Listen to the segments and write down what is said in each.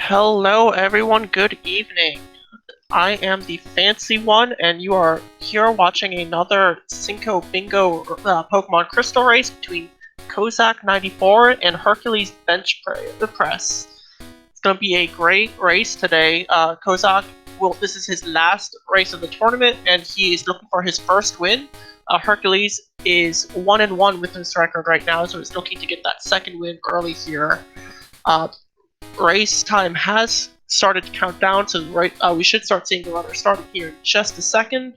Hello everyone, good evening. I am the Fancy One, and you are here watching another Cinco Bingo Pokemon Crystal race between Kozak94 and HerculesBenchpress. It's going to be a great race today. This is his last race of the tournament, and he is looking for his first win. Hercules is 1-1 with his record right now, so he's looking to get that second win early here. Race time has started to count down, so we should start seeing the runner starting here in just a second.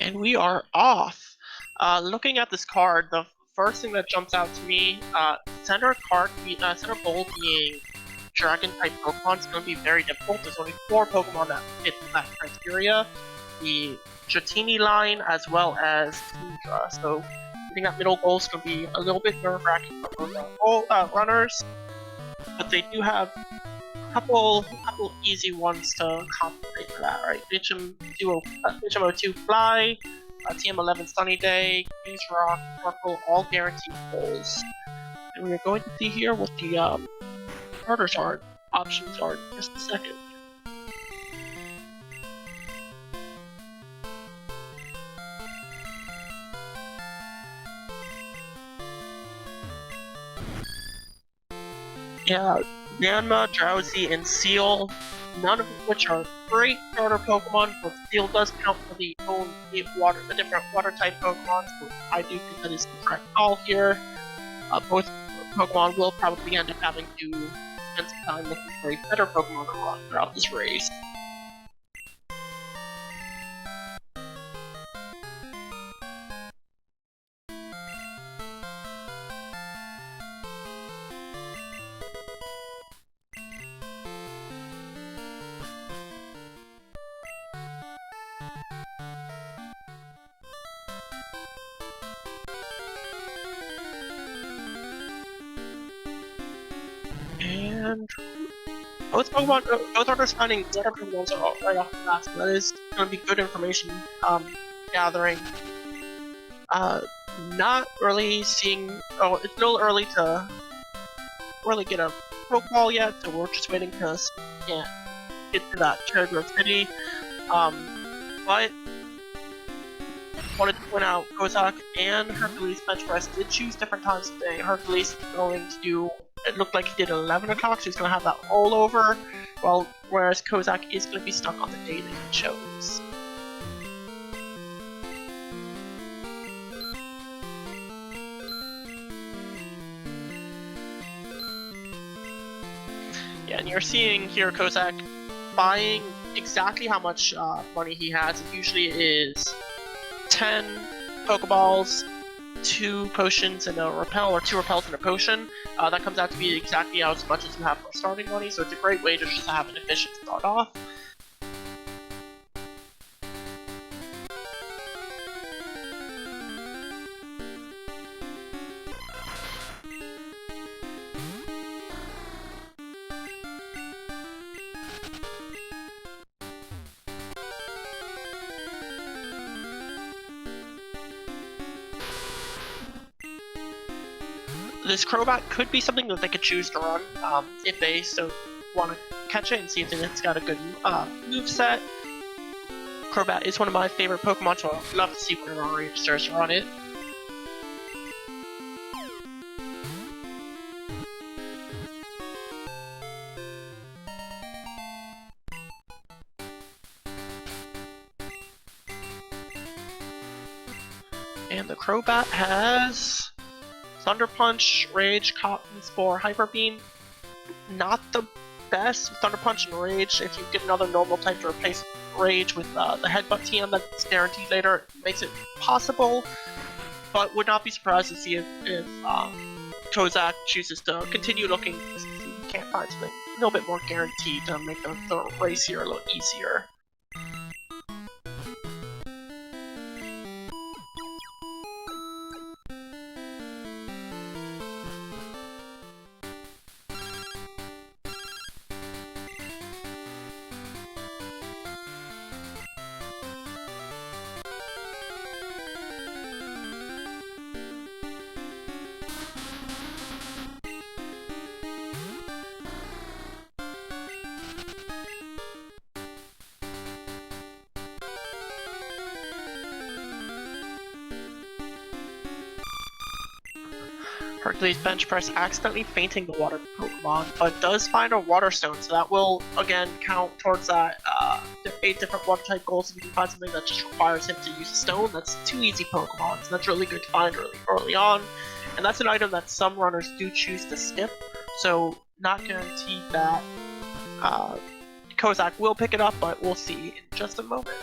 And we are off. Looking at this card, the first thing that jumps out to me, center bowl being Dragon-type Pokemon is going to be very difficult. There's only 4 Pokemon that fit that criteria. The Dratini line as well as Tundra. So I think that middle goal is going to be a little bit nerve-wracking for those runners. But they do have a couple easy ones to compensate for that, right? Mitchum 02 Fly, TM11 Sunny Day, Freeze Rock, Sparkle, all guaranteed goals. And we are going to see here what the starters are, options are in just a second. Yeah, Yanma, Drowsy, and Seal, none of which are great starter Pokemon, but Seal does count for the different water-type Pokemon, so I do think that is the correct call here. Both Pokemon will probably end up having to spend some time looking for a better Pokemon to run throughout this race. And both runners finding better Pokemon are right off the bat, so that is going to be good information gathering. Not really seeing. Oh, it's a little early to really get a Pokeball yet, so we're just waiting to get to that Cherry Grove City. But wanted to point out Kozak and HerculesBenchpress did choose different times today. Hercules is going to do. It looked like he did 11 o'clock, so he's going to have that rollover, whereas Kozak is going to be stuck on the day that he chose. Yeah, and you're seeing here Kozak buying exactly how much money he has. It usually is 10 Pokeballs, 2 potions and a repel, or 2 repels and a potion. That comes out to be exactly as much as you have for starting money, so it's a great way to just have an efficient start off. This Crobat could be something that they could choose to run if they so want to catch it and see if it's got a good moveset. Crobat is one of my favorite Pokemon, so I'd love to see what our registers run it. And the Crobat has Thunder Punch, Rage, Cotton Spore, Hyper Beam. Not the best Thunder Punch and Rage. If you get another normal type to replace Rage with the Headbutt TM that's guaranteed later, it makes it possible. But would not be surprised to see if Kozak chooses to continue looking to see if he can't find something a little bit more guaranteed to make the race here a little easier. HerculesBenchpress accidentally fainting the water Pokemon, but does find a water stone, so that will again count towards that 8 different water type goals. If you can find something that just requires him to use a stone, that's 2 easy Pokemon, so that's really good to find early on. And that's an item that some runners do choose to skip, so not guaranteed that Kozak will pick it up, but we'll see in just a moment.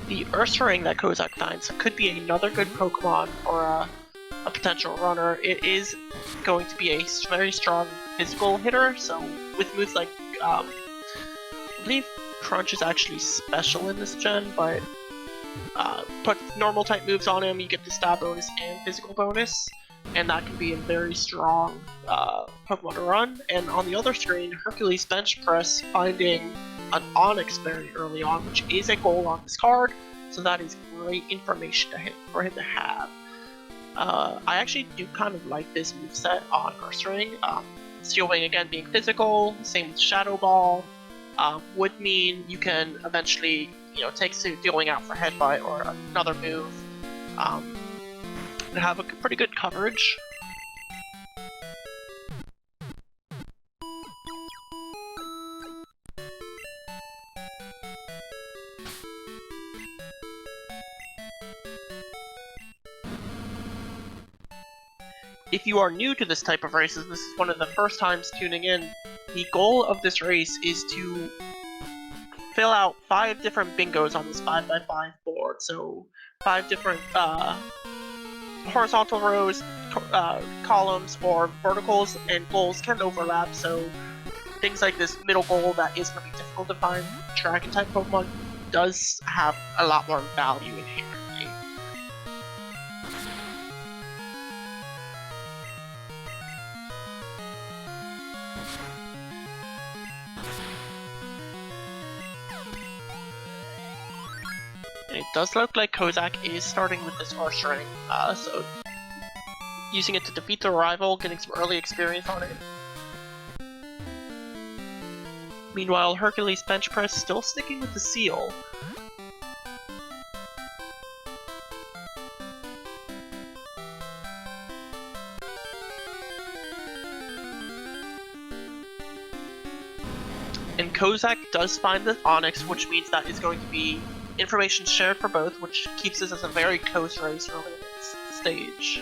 The Ursaring that Kozak finds could be another good Pokemon for a potential runner. It is going to be a very strong physical hitter, so with moves like, I believe Crunch is actually special in this gen, but put normal type moves on him, you get the stab bonus and physical bonus, and that can be a very strong Pokemon to run. And on the other screen, HerculesBenchpress finding an Onix very early on, which is a goal on this card, so that is great information for him to have. I actually do kind of like this moveset on Ursaring. Steel Wing again being physical, same with Shadow Ball, would mean you can eventually, take Steel Wing out for Headbutt or another move, and have a pretty good coverage. If you are new to this type of races, this is one of the first times tuning in, the goal of this race is to fill out 5 different bingos on this 5x5 board. So 5 different horizontal rows, columns, or verticals, and goals can overlap. So things like this middle goal that is going to be difficult to find Dragon type Pokemon does have a lot more value inherently. It does look like Kozak is starting with this Ursaring, so using it to defeat the rival, getting some early experience on it. Meanwhile, HerculesBenchpress still sticking with the Seal. And Kozak does find the Onix, which means that is going to be information shared for both, which keeps this as a very close race early in this stage.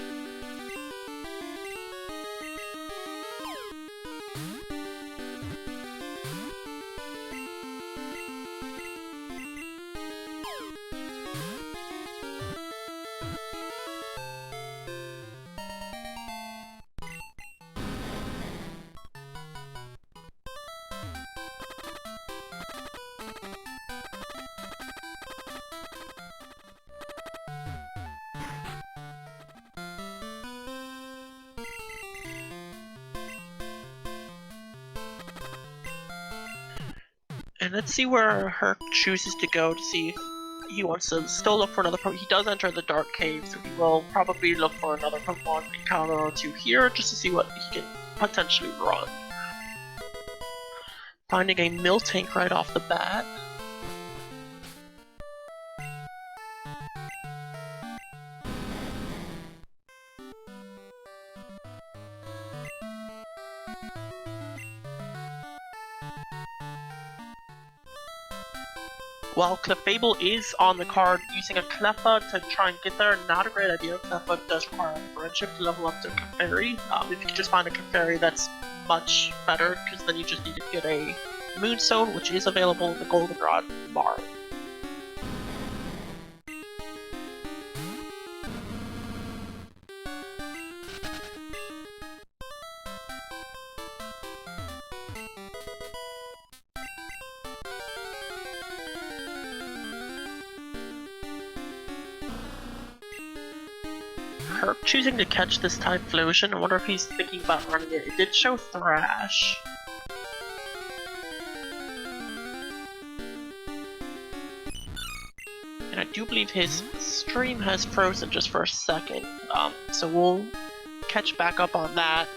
And let's see where Herc chooses to go to see if he wants to still look for another Pokemon. He does enter the Dark Cave, so he will probably look for another Pokemon encounter or two here just to see what he can potentially run. Finding a Miltank right off the bat. While Clefable is on the card, using a Cleffa to try and get there, not a great idea. Cleffa does require a friendship to level up to Clefairy. If you can just find a Clefairy, that's much better, because then you just need to get a Moonstone, which is available in the Goldenrod bar. Herc choosing to catch this Typhlosion. I wonder if he's thinking about running it. It did show Thrash. And I do believe his stream has frozen just for a second, so we'll catch back up on that.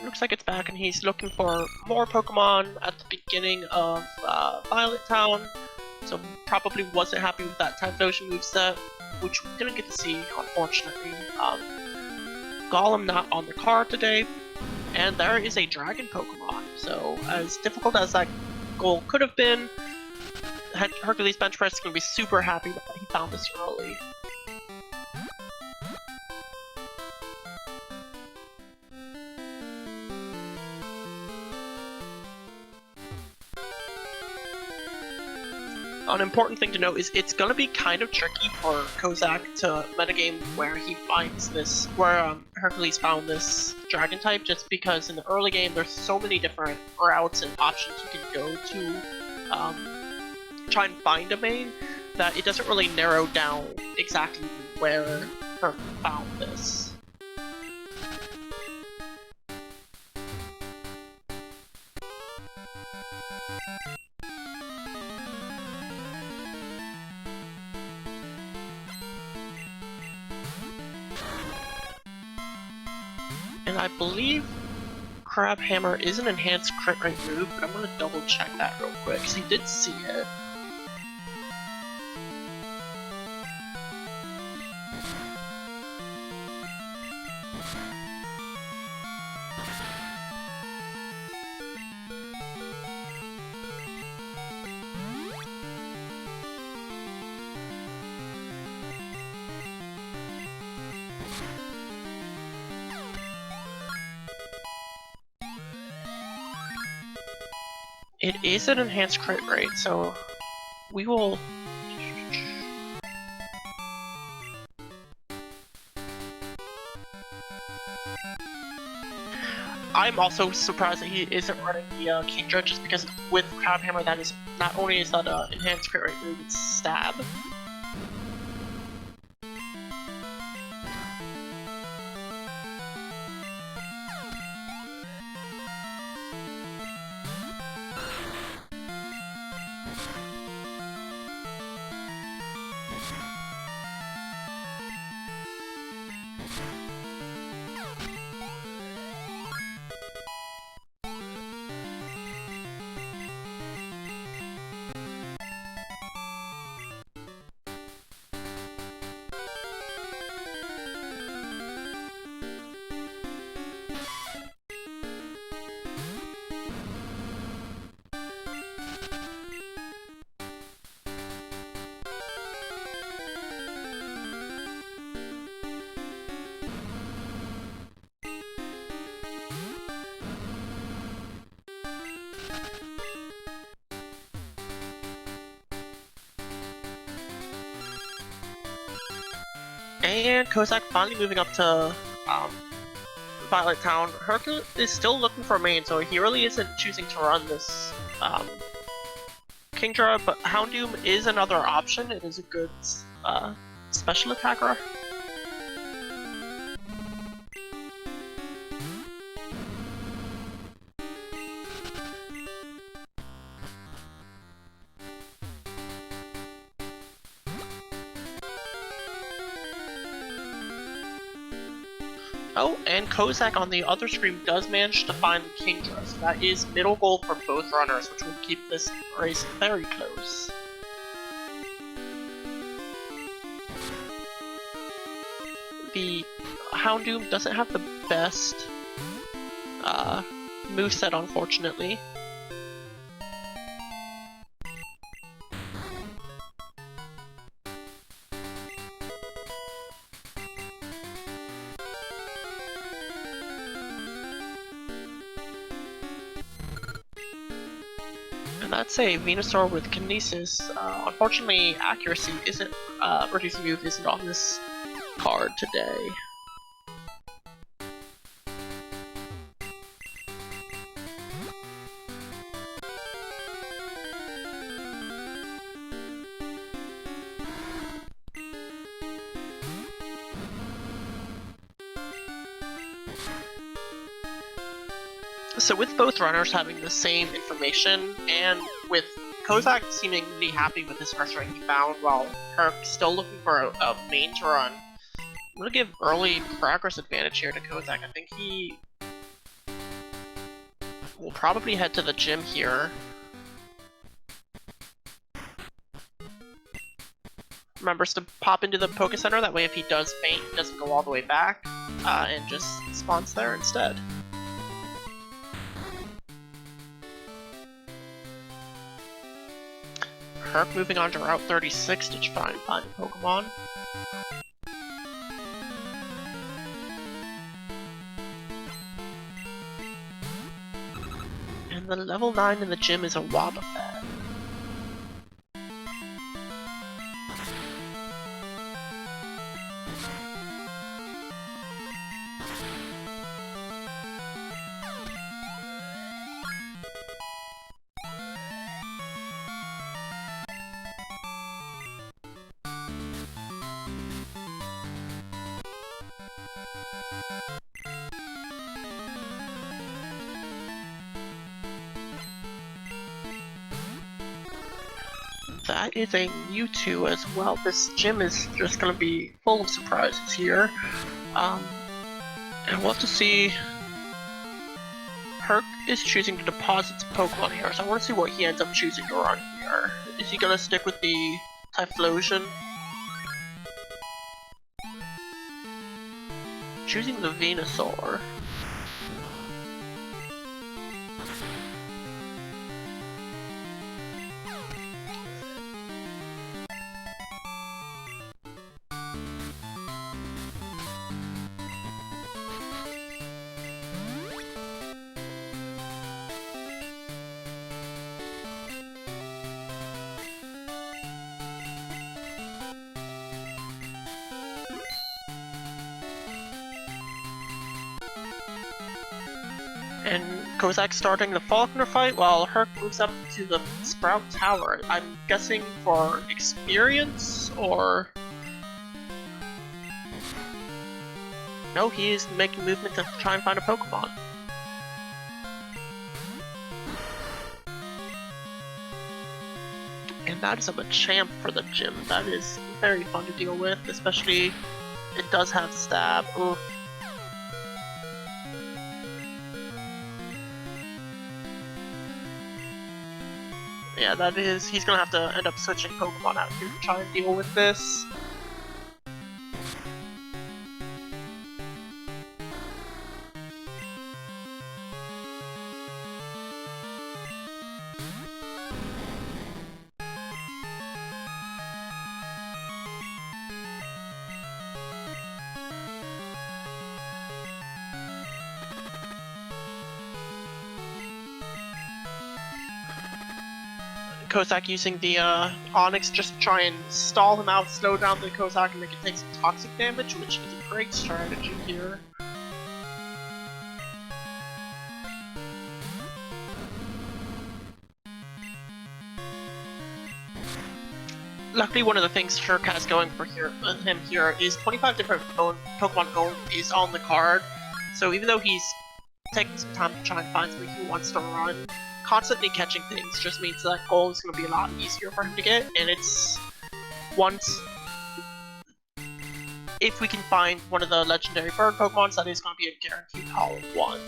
Looks like it's back, and he's looking for more Pokemon at the beginning of Violet Town, so probably wasn't happy with that Typhlosion moveset, which we didn't get to see, unfortunately. Golem not on the card today, and there is a Dragon Pokemon, so as difficult as that goal could have been, HerculesBenchpress is going to be super happy that he found this early. An important thing to note is it's gonna be kind of tricky for Kozak to metagame where he finds this, where Hercules found this Dragon type, just because in the early game there's so many different routes and options you can go to try and find a main that it doesn't really narrow down exactly where Herc found this. And I believe Crab Hammer is an enhanced crit rate move, but I'm gonna double check that real quick, because he did see it. It is an enhanced crit rate, so we will... I'm also surprised that he isn't running the Kingdra, just because with Crab Hammer that is, not only is that an enhanced crit rate move, it's stab. And Kozak finally moving up to Violet Town. Hercule is still looking for a main, so he really isn't choosing to run this Kingdra, but Houndoom is another option. It is a good special attacker. Oh, and Kozak on the other screen does manage to find the Kingdra, so that is middle goal for both runners, which will keep this race very close. The Houndoom doesn't have the best moveset, unfortunately. And that's a Venusaur with Kinesis. Unfortunately, accuracy isn't, reducing move isn't on this card today. So with both runners having the same information, and with Kozak seemingly happy with his first rank he found, while Herc still looking for a main to run, I'm gonna give early progress advantage here to Kozak. I think he will probably head to the gym here. Remembers to pop into the Poké Center, that way if he does faint, he doesn't go all the way back, and just spawns there instead. Herc moving on to Route 36 to try and find a Pokemon. And the level 9 in the gym is a Wobbuffet. That is a Mewtwo as well. This gym is just going to be full of surprises here. And we'll have to see. Herc is choosing to deposit some Pokemon here, so I want to see what he ends up choosing to run here. Is he going to stick with the Typhlosion? Choosing the Venusaur. And Kozak starting the Faulkner fight while Herc moves up to the Sprout Tower. I'm guessing for experience, or... No, he is making movement to try and find a Pokemon. And that is a Machamp for the gym. That is very fun to deal with, especially it does have Stab. Ooh. Yeah, that is, he's gonna have to end up switching Pokemon out here to try and deal with this. Kozak using the Onix just to try and stall him out, slow down the Kozak, and make it take some toxic damage, which is a great strategy here. Luckily, one of the things Herc has going for him here is 25 different Pokemon owned is on the card, so even though he's taking some time to try and find something he wants to run, constantly catching things just means that goal is going to be a lot easier for him to get, and it's if we can find one of the legendary bird Pokemons, that is going to be a guaranteed haul of 1.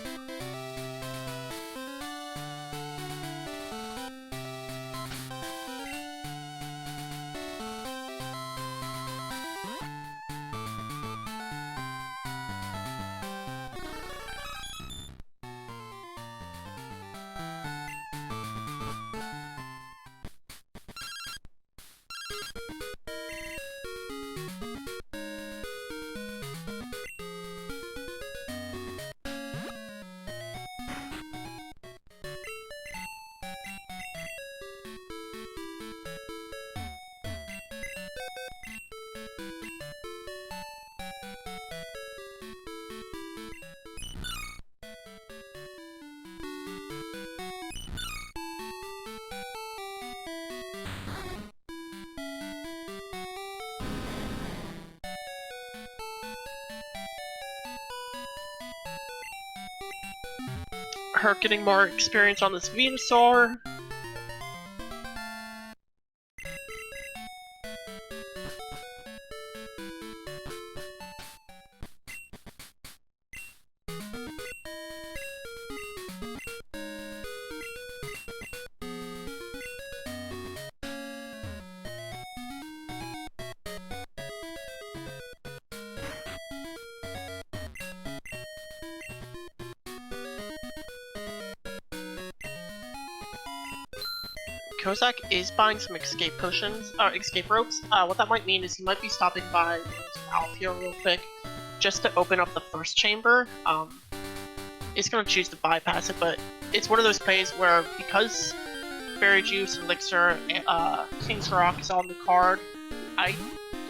Herc getting more experience on this Venusaur. Kozak is buying some escape potions, or escape ropes. What that might mean is he might be stopping by Alfio real quick, just to open up the first chamber. He's gonna choose to bypass it, but it's one of those plays where, because Berry Juice, Elixir, King's Rock is on the card,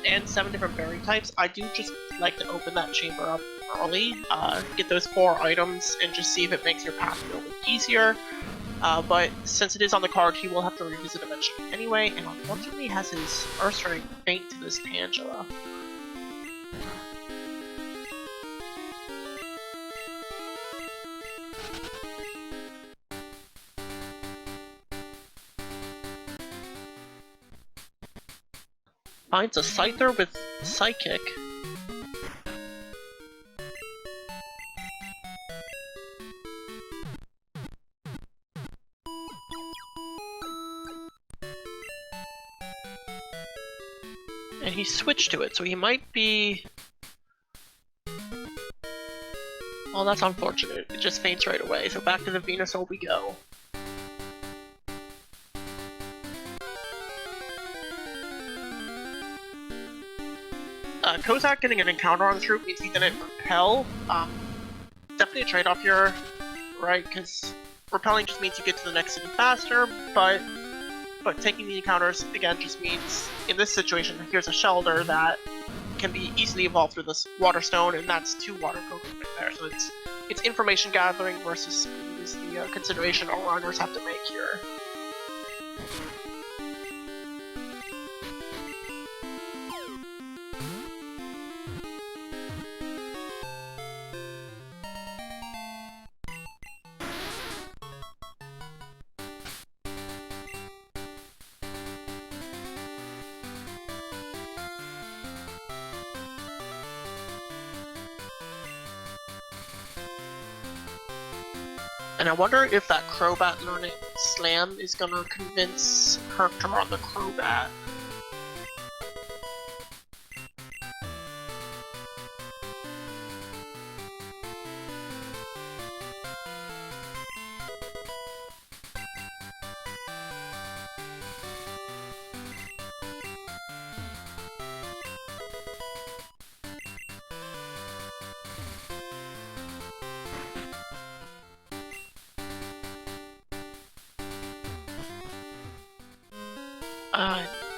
and 7 different berry types, I do just like to open that chamber up early, get those 4 items, and just see if it makes your path a little bit easier. But since it is on the card, he will have to revisit eventually anyway, and unfortunately has his Earth Ring faint to this Tangela. Finds a Scyther with Psychic. And he switched to it, so he might be... Well, that's unfortunate. It just faints right away, so back to the Venusaur we go. Kozak getting an encounter on this route means he didn't repel. Definitely a trade-off here, right? Because repelling just means you get to the next city faster, but taking the encounters, again, just means, in this situation, here's a Shelter that can be easily evolved through this Water Stone, and that's 2 Water Tokens right there. So it's information gathering versus speed is the consideration all runners have to make here. And I wonder if that Crobat learning Slam is gonna convince Herc to run the Crobat.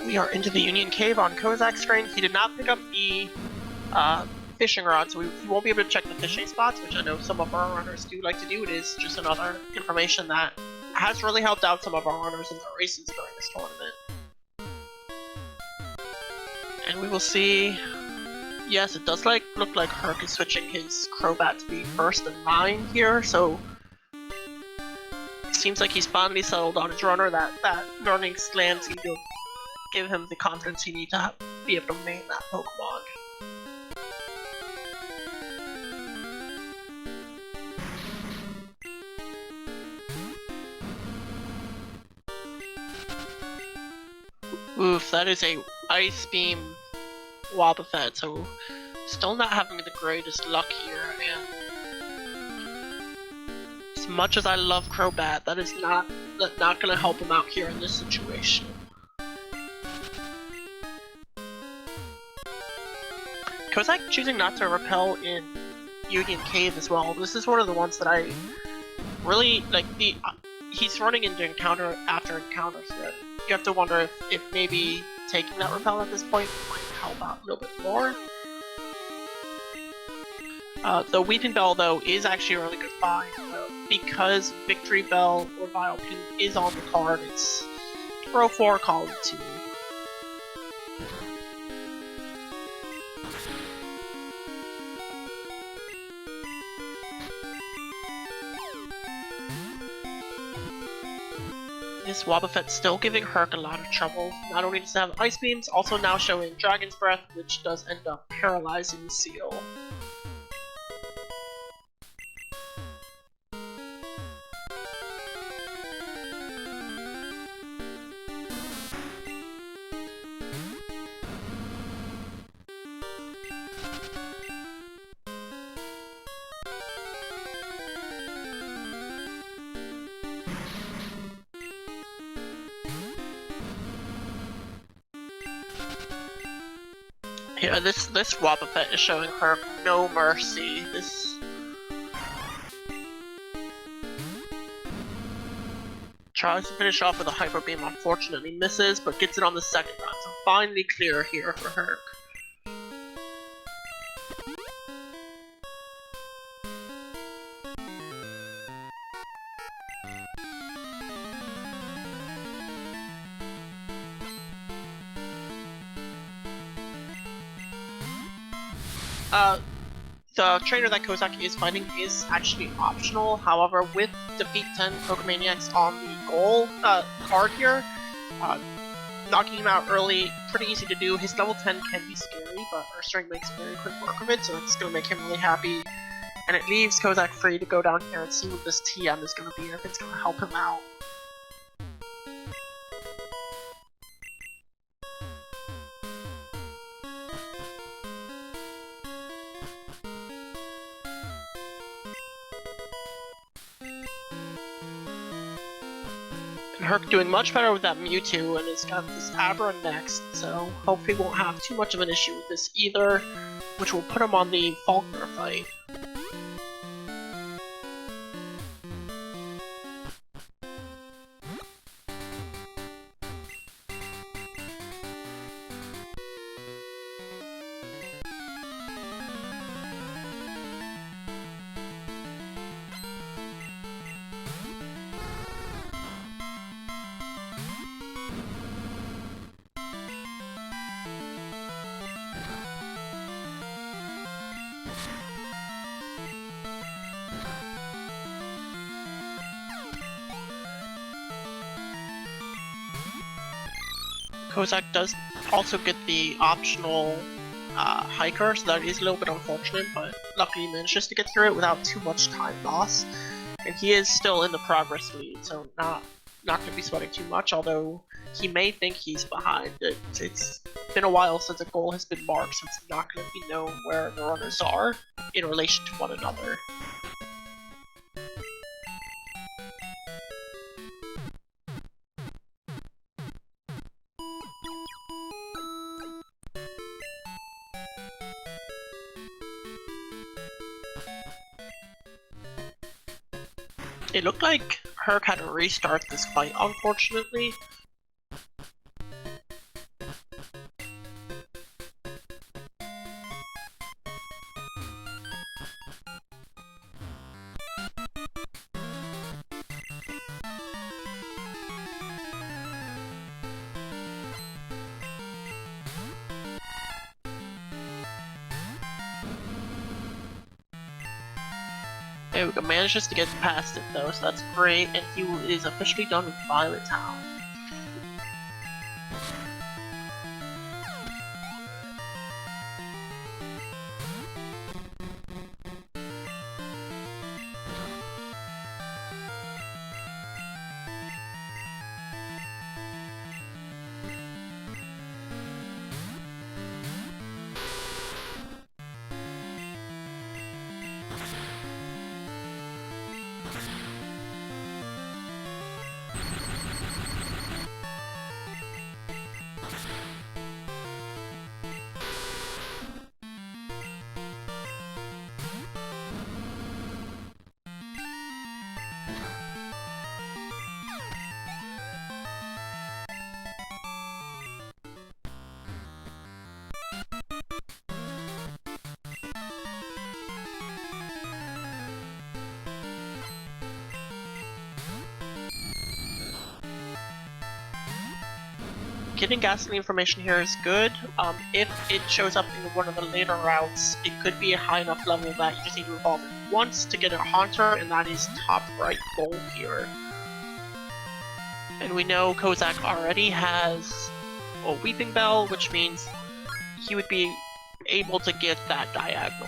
We are into the Union Cave on Kozak's screen. He did not pick up the fishing rod, so he won't be able to check the fishing spots, which I know some of our runners do like to do. It is just another information that has really helped out some of our runners in their races during this tournament. And we will see... Yes, it does look like Herc is switching his Crobat to be first in line here, so... It seems like he's finally settled on his runner. That learning Slam seemed to give him the confidence he needs to be able to main that Pokemon. Oof, that is a Ice Beam Wobbuffet, so still not having the greatest luck here, and as much as I love Crobat, that is not gonna help him out here in this situation. Kozak choosing not to repel in Union Cave as well. This is one of the ones that I really like. He's running into encounter after encounter here. You have to wonder if maybe taking that repel at this point might help out a little bit more. The Weeping Bell, though, is actually a really good find. Because Victory Bell or Vileplume is on the card, it's row 4, column 2. This Wobbuffet still giving Herc a lot of trouble. Not only does it have Ice Beams, also now showing Dragon's Breath, which does end up paralyzing the Seal. Yeah, this Wobbuffet is showing her no mercy. This tries to finish off with a Hyper Beam, unfortunately misses, but gets it on the second round. So finally clear here for Herc. The trainer that Kozak is fighting is actually optional. However, with defeat 10 Pokemaniacs on the goal card here, knocking him out early, pretty easy to do. His level 10 can be scary, but Earthstring makes very quick work of it, so it's going to make him really happy. And it leaves Kozak free to go down here and see what this TM is going to be and if it's going to help him out. Herc doing much better with that Mewtwo, and it's got this Abra next, so hopefully won't have too much of an issue with this either, which will put him on the Faulkner fight. Kozak does also get the optional hiker, so that is a little bit unfortunate, but luckily he manages to get through it without too much time loss. And he is still in the progress lead, so not going to be sweating too much, although he may think he's behind. It's been a while since a goal has been marked, so it's not going to be known where the runners are in relation to one another. It looked like Herc had to restart this fight, unfortunately. There we go, manages to get past it though, so that's great, and he is officially done with Violet Town. Getting gasoline information here is good. If it shows up in one of the later routes, it could be a high enough level that you just need to evolve it once to get a Haunter, and that is top right goal here. And we know Kozak already has a Weeping Bell, which means he would be able to get that diagonal.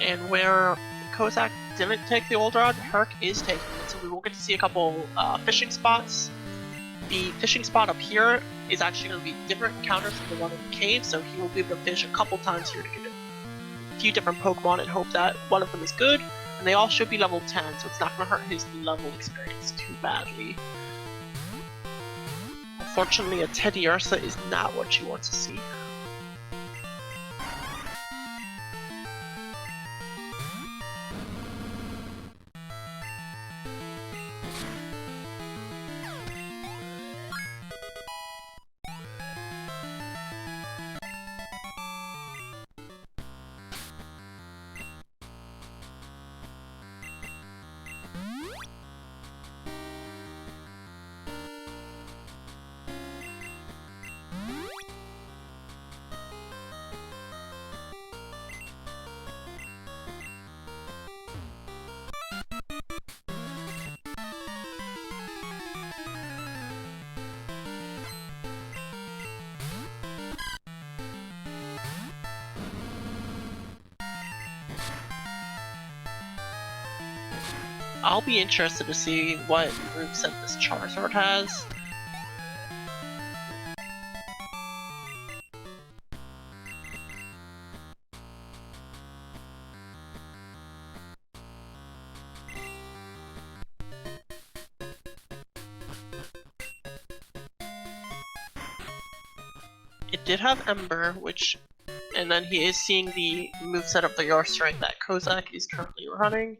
And where Kozak didn't take the old rod, Herc is taking it, so we will get to see a couple fishing spots. The fishing spot up here is actually going to be different encounters from the one in the cave, so he will be able to fish a couple times here to get a few different Pokemon and hope that one of them is good. And they all should be level 10, so it's not going to hurt his level experience too badly. Unfortunately, a Teddiursa is not what you want to see. I'll be interested to see what moveset this Charizard has. It did have Ember, which, and then he is seeing the moveset of the Yarstring that Kozak is currently running.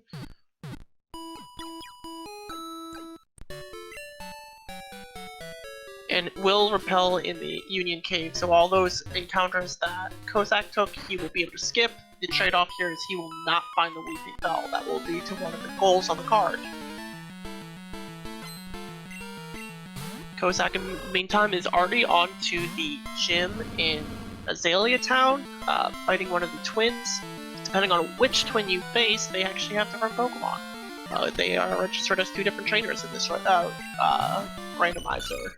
And will repel in the Union Cave, so all those encounters that Kozak took, he will be able to skip. The trade-off here is he will not find the Weeping Bell. That will lead to one of the goals on the card. Kozak, in the meantime, is already on to the gym in Azalea Town, fighting one of the twins. Depending on which twin you face, they actually have different Pokemon. They are registered as two different trainers in this randomizer.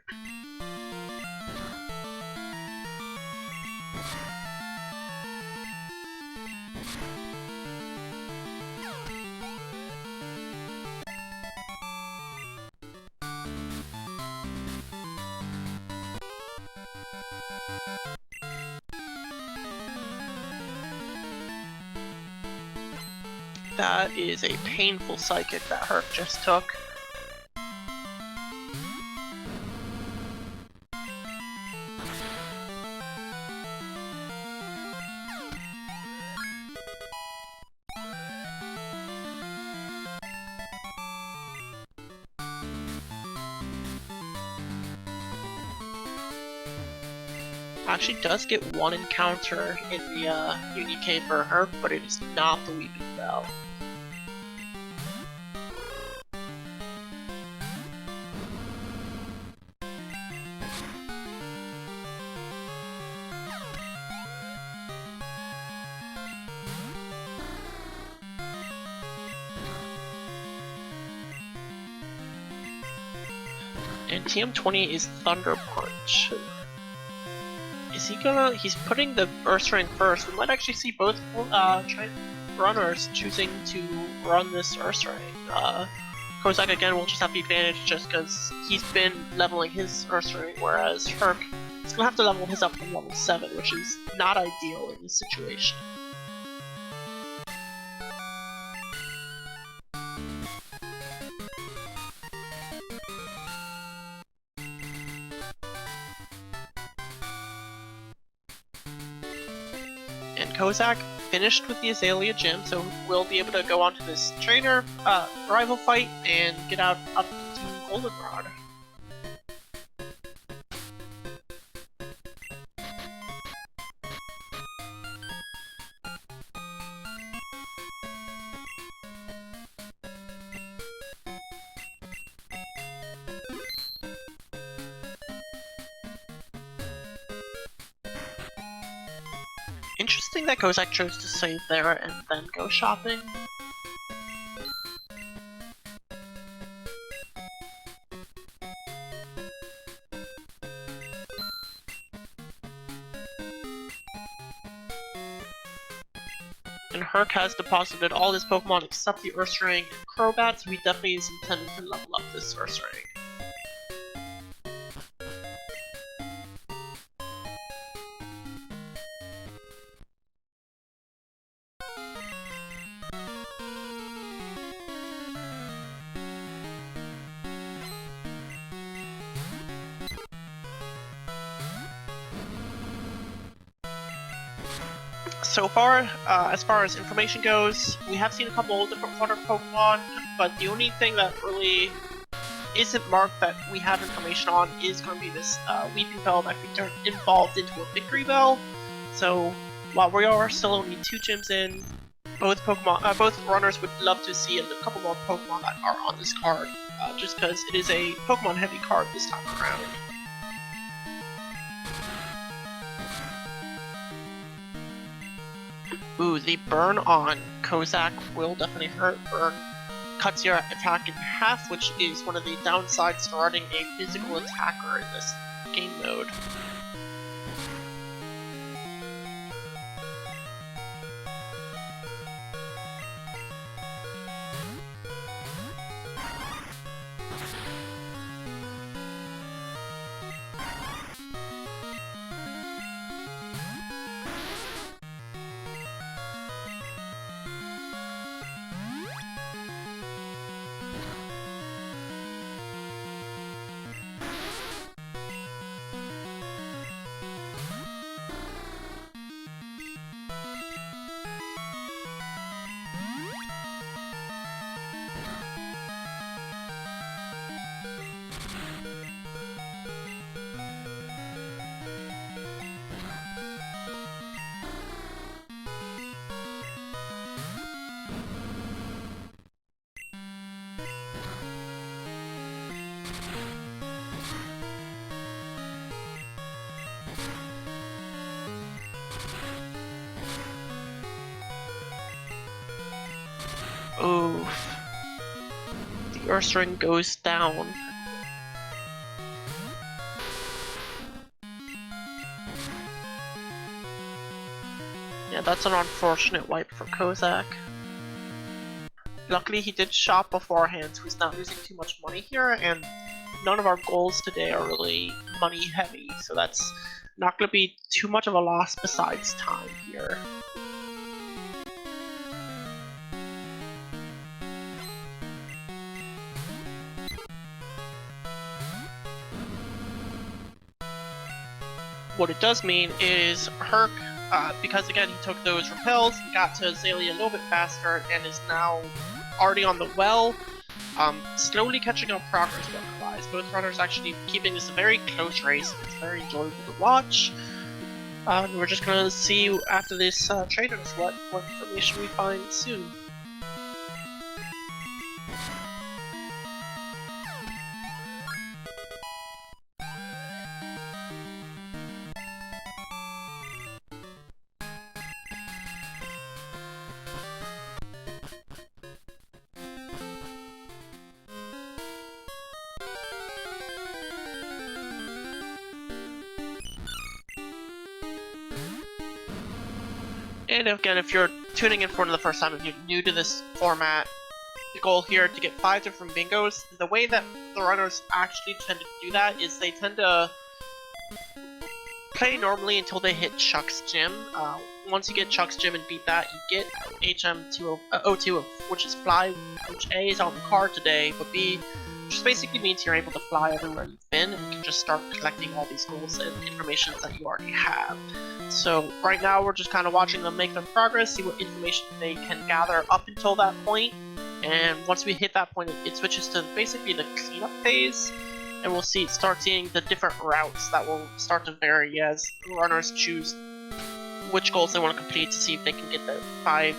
That is a painful Psychic that Herc just took. Actually does get one encounter in the Union Cave for Herc, but it is not the Weeping Bell. And TM20 is Thunder Punch. Is he gonna... he's putting the Ursaring first. We might actually see both runners choosing to run this Ursaring. Kozak again will just have the advantage just because he's been leveling his Ursaring, whereas Herc is gonna have to level his up from level 7, which is not ideal in this situation. Kozak finished with the Azalea Gym, so we'll be able to go on to this trainer rival fight and get out up to Goldenrod. Interesting that Kozak chose to save there and then go shopping. And Herc has deposited all his Pokemon except the Ursaring and Crobat, so he definitely is intended to level up this Ursaring. So far, as far as information goes, we have seen a couple of different water Pokemon, but the only thing that really isn't marked that we have information on is going to be this Weeping Bell that can turn involved into a Victory Bell. So while we are still only 2 gyms in, both runners would love to see a couple more Pokemon that are on this card, just because it is a Pokemon heavy card this time around. Ooh, the burn on Kozak will definitely hurt. Burn cuts your attack in half, which is one of the downsides to running a physical attacker in this game mode. Oof. The Ursaring goes down. Yeah, that's an unfortunate wipe for Kozak. Luckily he did shop beforehand, so he's not losing too much money here, and none of our goals today are really money heavy, so that's not going to be too much of a loss besides time here. What it does mean is Herc, because again he took those repels, he got to Azalea a little bit faster and is now already on the well, slowly catching up progress runner-wise. Both runners actually keeping this a very close race. It's very enjoyable to watch. We're just gonna see after this traders what information we find soon. And again, if you're tuning in for the first time, if you're new to this format, the goal here to get 5 different bingos. The way that the runners actually tend to do that is they tend to play normally until they hit Chuck's gym. Once you get Chuck's gym and beat that, you get HM02, which is Fly, which A is on the card today, but B which basically means you're able to fly everywhere you've been, and you can just start collecting all these goals and information that you already have. So right now we're just kind of watching them make their progress, see what information they can gather up until that point, and once we hit that point, it switches to basically the cleanup phase, and we'll start seeing the different routes that will start to vary as runners choose which goals they want to complete to see if they can get the 5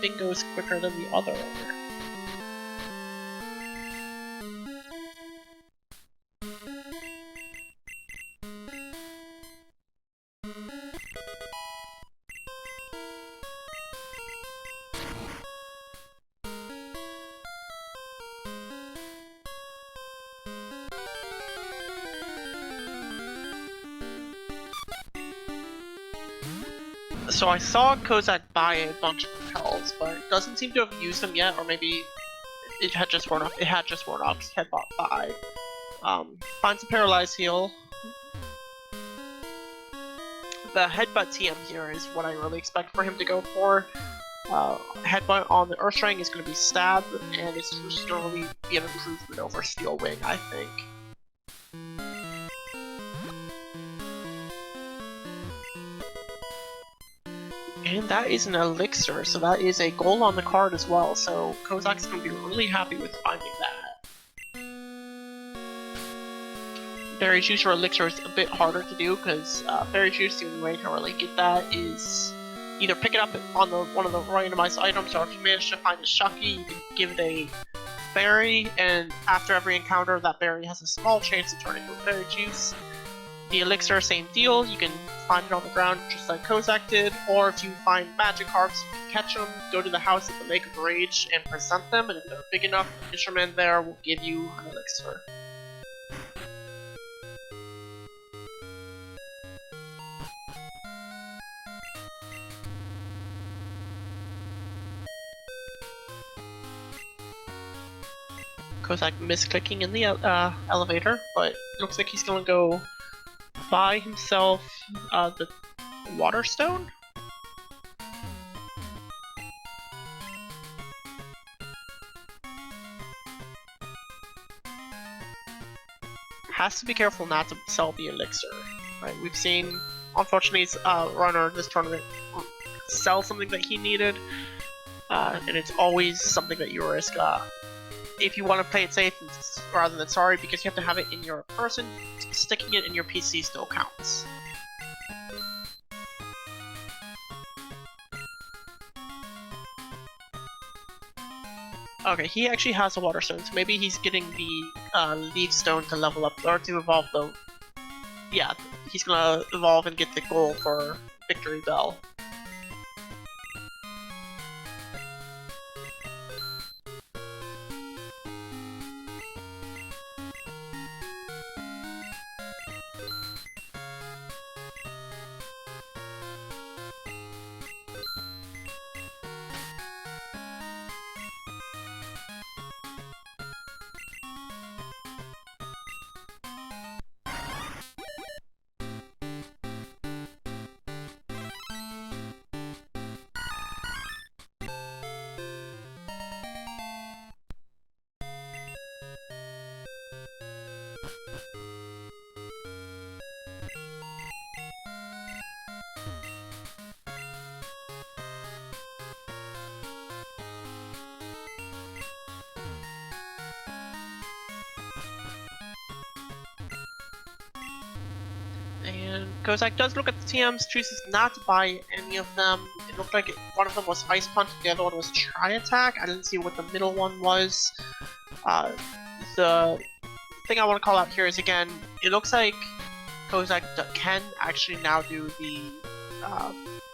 bingos quicker than the other owner. So I saw Kozak buy a bunch of propels, but doesn't seem to have used them yet, or maybe it had just worn off. It had just worn off because he had bought 5. Finds a paralyzed heal. The headbutt TM here is what I really expect for him to go for. Headbutt on the Earthstrang is going to be stab, and it's just going to really be an improvement over Steel Wing, I think. And that is an elixir, so that is a goal on the card as well, so Kozak's going to be really happy with finding that. Berry Juice or elixir is a bit harder to do, because Berry Juice, the only way to really get that is either pick it up on one of the randomized items, or if you manage to find a Shucky, you can give it a berry, and after every encounter, that berry has a small chance to turn into a Berry Juice. The elixir, same deal, you can find it on the ground just like Kozak did, or if you find magic harps, you can catch them, go to the house at the Lake of Rage and present them, and if they're big enough, the fisherman there will give you an elixir. Kozak misclicking in the elevator, but looks like he's gonna go buy himself the water stone. Has to be careful not to sell the elixir. Right, we've seen, unfortunately, runner this tournament sell something that he needed, and it's always something that you risk. If you want to play it safe rather than sorry, because you have to have it in your person, sticking it in your PC still counts. Okay, he actually has a water stone, so maybe he's getting the leaf stone to level up, or to evolve the... Yeah, he's gonna evolve and get the goal for Victory Bell. And Kozak does look at the TMs, chooses not to buy any of them. It looked like one of them was Ice Punch, the other one was Tri Attack. I didn't see what the middle one was. The thing I want to call out here is, again, it looks like Kozak can actually now do the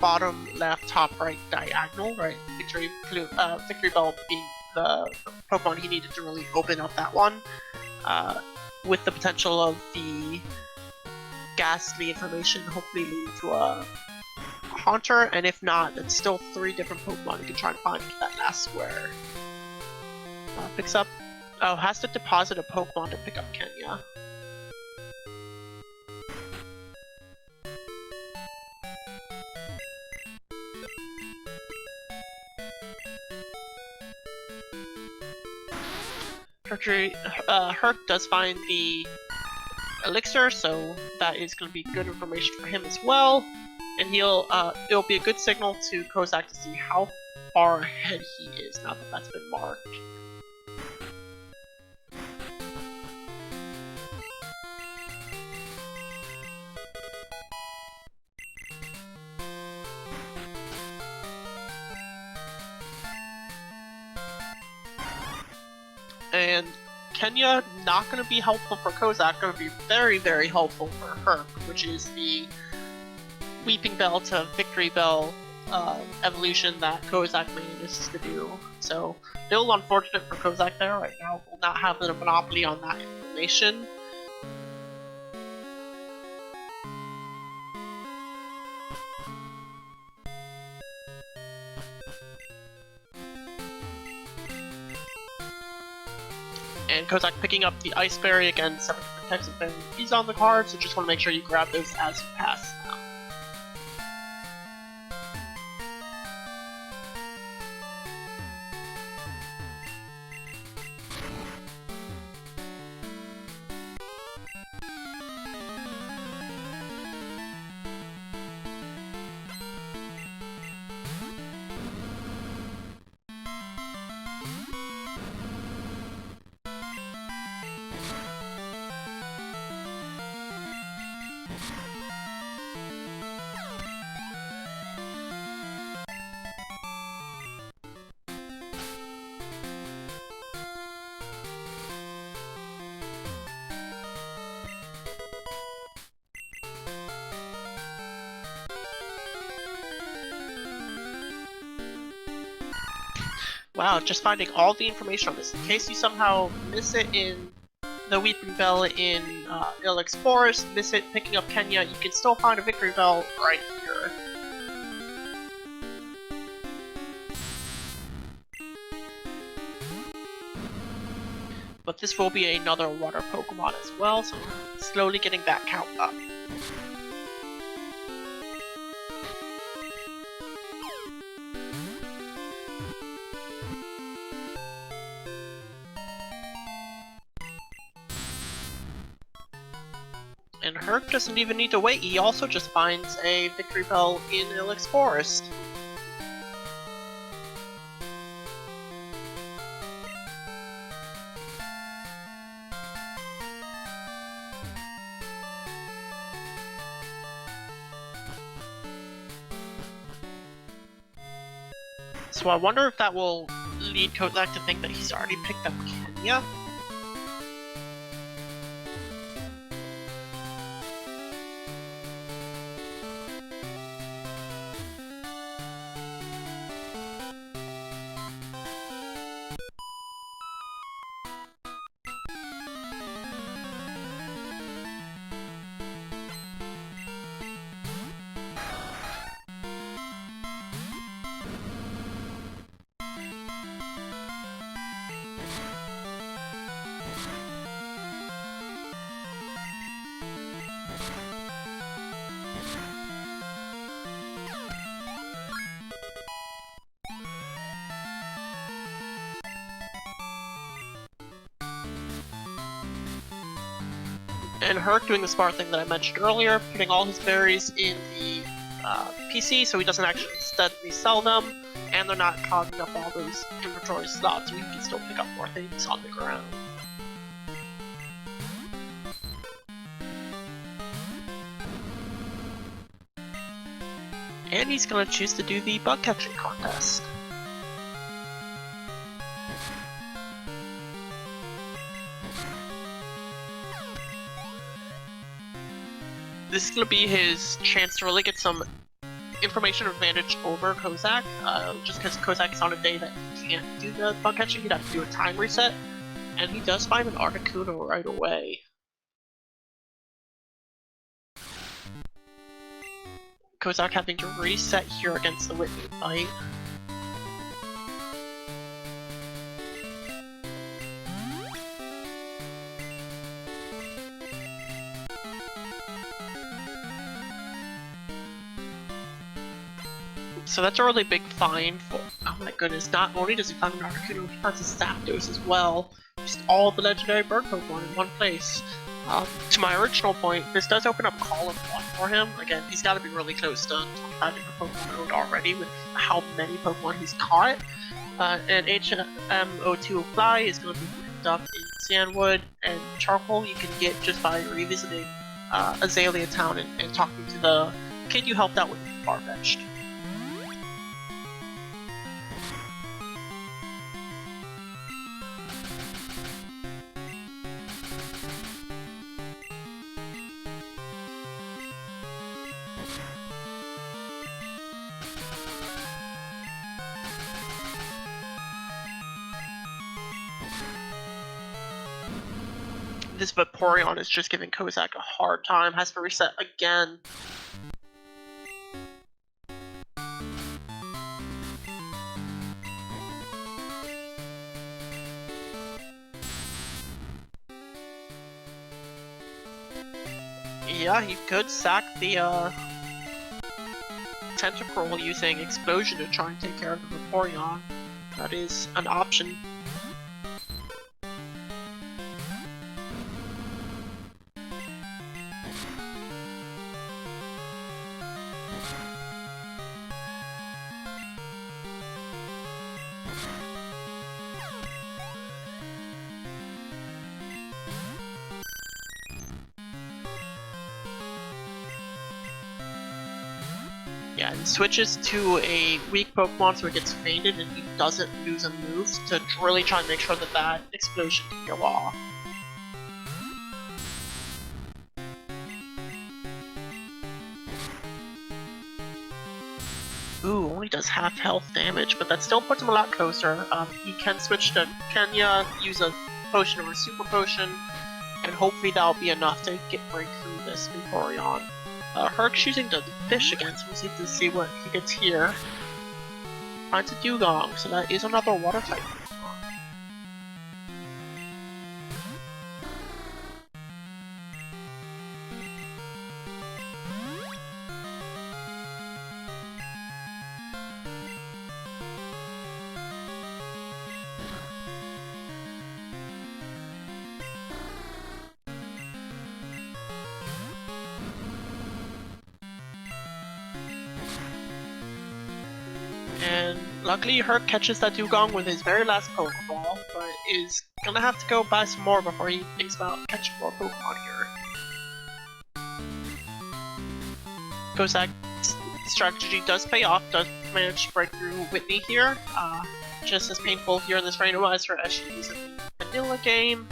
bottom left, top right diagonal, right? Victory Bell being the Pokemon he needed to really open up that one, with the potential of the ghastly information hopefully leading to a Haunter, and if not, then still 3 different Pokemon you can try and find in that last square. Picks up... Oh, has to deposit a Pokemon to pick up Kenya. Herc does find the elixir, so that is going to be good information for him as well. And it'll be a good signal to Kozak to see how far ahead he is now that that's been marked. And Kenya, not going to be helpful for Kozak, going to be very, very helpful for Herc, which is the Weeping Bell to Victory Bell evolution that Kozak manages to do. So, still unfortunate for Kozak there right now, will not have a monopoly on that information. And Kozak picking up the Ice Berry, again, 7 different types of berries on the card, so just want to make sure you grab those as you pass now. Wow, just finding all the information on this. In case you somehow miss it in the Weeping Bell in Ilex Forest, miss it picking up Kenya, you can still find a Victory Bell right here. But this will be another water Pokemon as well, so slowly getting that count up. And Herc doesn't even need to wait, he also just finds a Victory Bell in Ilex Forest. So I wonder if that will lead Kozak to think that he's already picked up Kenya? And Herc doing the smart thing that I mentioned earlier, putting all his berries in the PC so he doesn't actually steadily sell them, and they're not clogging up all those inventory slots so he can still pick up more things on the ground. And he's going to choose to do the bug catching contest. This is going to be his chance to really get some information advantage over Kozak, just because Kozak is on a day that he can't do the bug catching, he'd have to do a time reset, and he does find an Articuno right away. Kozak having to reset here against the Whitney fight. So that's a really big find for, oh my goodness, not only does he find an Articuno, he finds a Zapdos as well. just all the legendary bird Pokemon in one place. To my original point, this does open up Call of One for him. Again, he's got to be really close to having a Pokemon mode already with how many Pokemon he's caught. And HM02 Fly is going to be picked up in Sandwood, and Charcoal you can get just by revisiting Azalea Town and talking to the kid you helped out with Farfetch'd. This Vaporeon is just giving Kozak a hard time, has to reset again. Yeah, he could sack the Tentacruel using Explosion to try and take care of the Vaporeon. That is an option. Yeah, and switches to a weak Pokemon so it gets fainted and he doesn't lose a move to really try and make sure that that explosion can go off. Ooh, only does half health damage, but that still puts him a lot closer. He can switch to Kenya, use a potion or a super potion, and hopefully that'll be enough to break through this Vaporeon. Herc's choosing to fish again, so we'll see to see what he gets here. Finds a Dugong, so that is another water type. And luckily Herc catches that Dugong with his very last Pokeball, but is gonna have to go buy some more before he thinks about catching more Pokemon here. Kozak's strategy does pay off, does manage to break through Whitney here. Just as painful here in this Randomizer as she is in the vanilla game.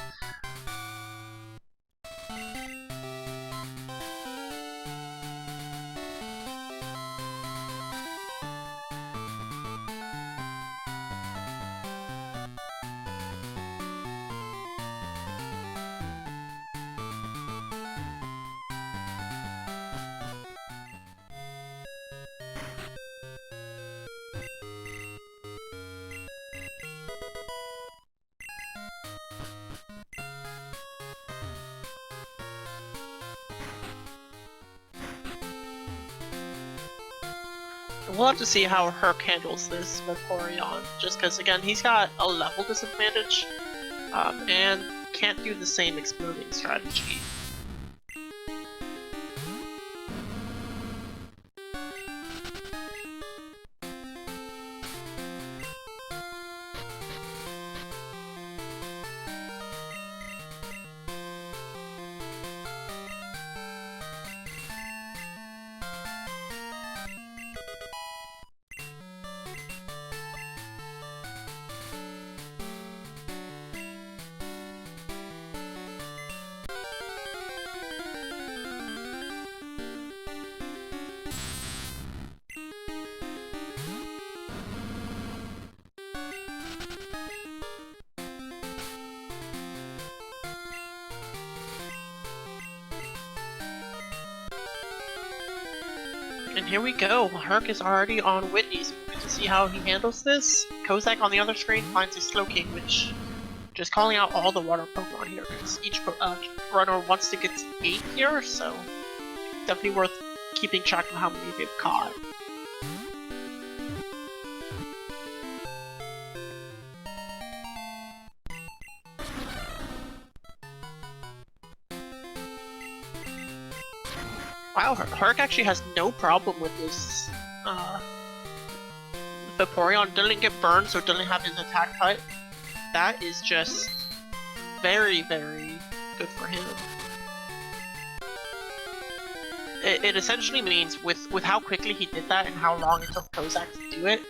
We'll have to see how Herc handles this Vaporeon, just because, again, he's got a level disadvantage, and can't do the same exploding strategy. And here we go, Herc is already on Whitney, so we're going to see how he handles this. Kozak on the other screen finds his Slowking, which just calling out all the water Pokemon here, because each runner wants to get to 8 here, so definitely worth keeping track of how many they've caught. Wow, Herc actually has no problem with this. Vaporeon didn't get burned, so it didn't have his attack cut. That is just very, very good for him. It essentially means with how quickly he did that and how long it took Kozak to do it,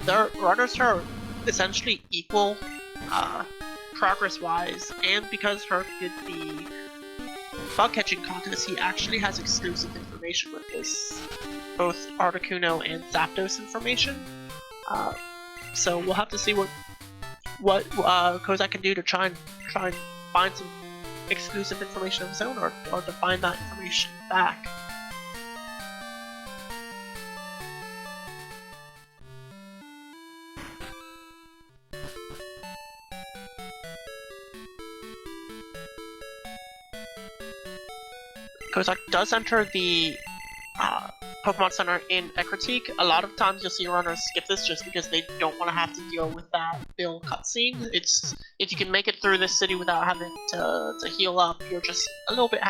their runners are essentially equal progress-wise, and because Herc did the bug catching contest, he actually has exclusive information with this, both Articuno and Zapdos information. So we'll have to see what Kozak can do to try and find some exclusive information of his own, or to find that information back. Kozak does enter the Pokemon Center in Ekritique. A lot of times you'll see runners skip this just because they don't want to have to deal with that Bill cutscene. It's if you can make it through this city without having to heal up, you're just a little bit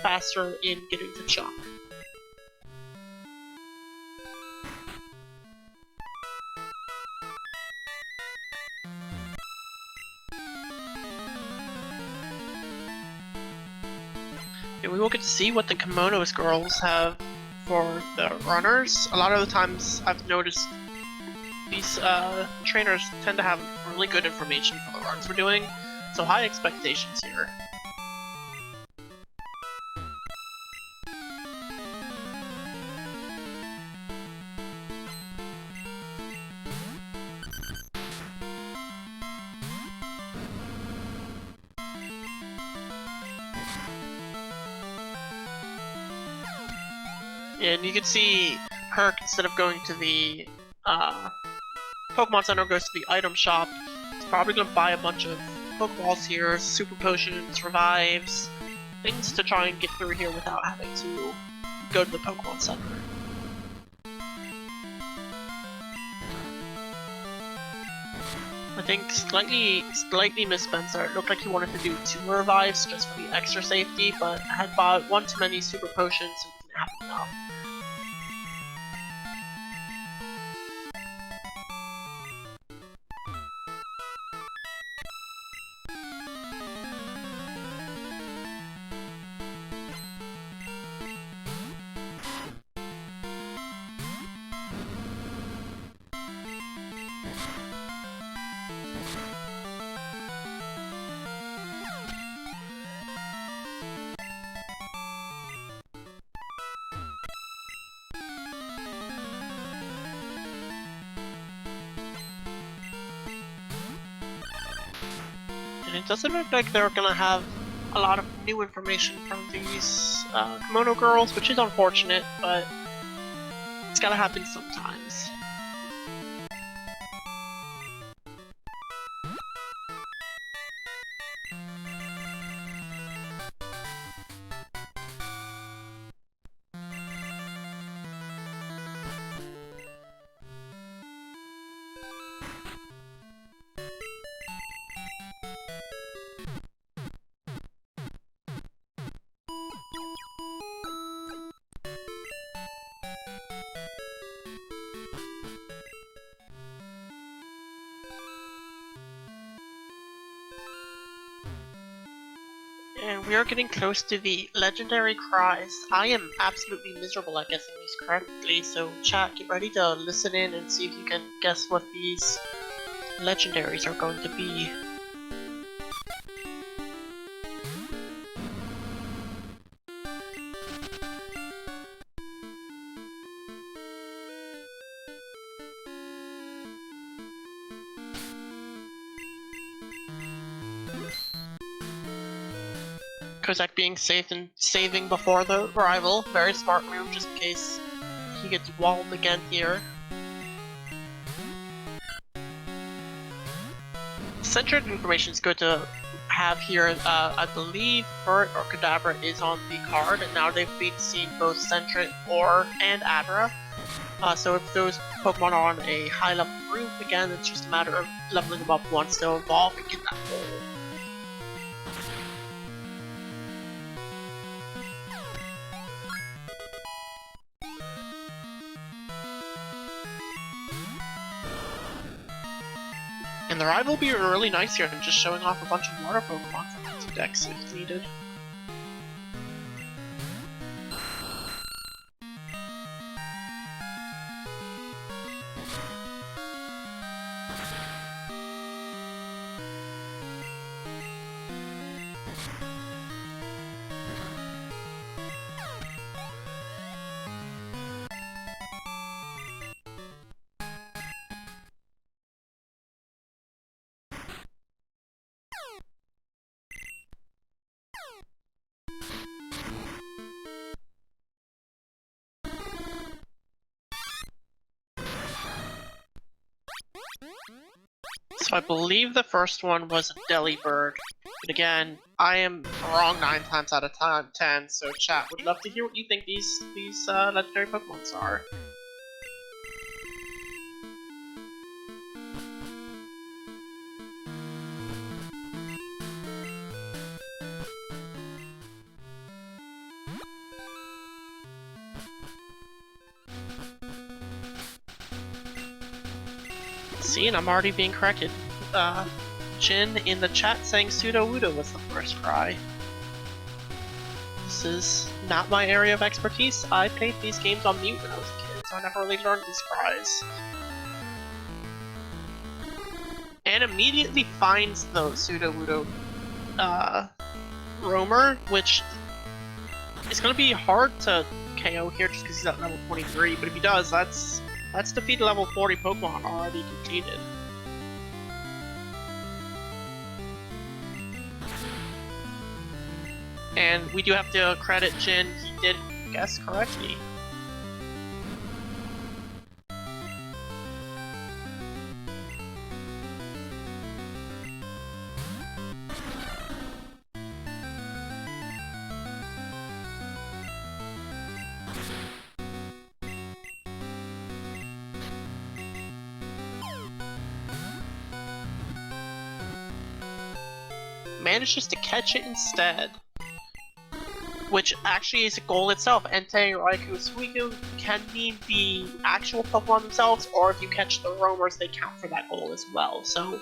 faster in getting to Chuck. And we will get to see what the Kimonos girls have for the runners. A lot of the times I've noticed these trainers tend to have really good information for the runs we're doing, so high expectations here. And you can see Herc, instead of going to the Pokemon Center, goes to the item shop. He's probably going to buy a bunch of Pokeballs here, Super Potions, Revives, things to try and get through here without having to go to the Pokemon Center. I think slightly misspent there. It looked like he wanted to do 2 Revives just for the extra safety, but had bought 1 too many Super Potions and didn't have enough. It doesn't look like they're gonna have a lot of new information from these Kimono girls, which is unfortunate, but it's gotta happen sometimes. And we are getting close to the legendary cries. I am absolutely miserable at guessing these correctly, so chat, get ready to listen in and see if you can guess what these legendaries are going to be. Kozak being safe and saving before the rival. Very smart move just in case he gets walled again here. Centered information is good to have here. I believe Burt or Kadabra is on the card, and now they've been seeing both Sentret and Adra. So if those Pokemon are on a high level group, again, it's just a matter of leveling them up once to evolve and get that goal. And the rival will be really nice here and just showing off a bunch of water Pokemon from the 2 decks if needed. So I believe the first one was a Delibird, but again, I am wrong 9 times out of 10, so chat, would love to hear what you think these legendary Pokemons are. See, and I'm already being corrected. Jin in the chat saying Sudowoodo was the first cry. This is not my area of expertise. I played these games on mute when I was a kid, so I never really learned these cries. And immediately finds the Sudowoodo roamer, which is going to be hard to KO here just because he's at level 23, but if he does, that's defeat level 40 Pokemon already completed. And we do have to credit Jin, he did guess correctly. Manages to catch it instead, which actually is a goal itself. Entei, Raikou, Suicune can be the actual Pokemon themselves, or if you catch the roamers, they count for that goal as well. So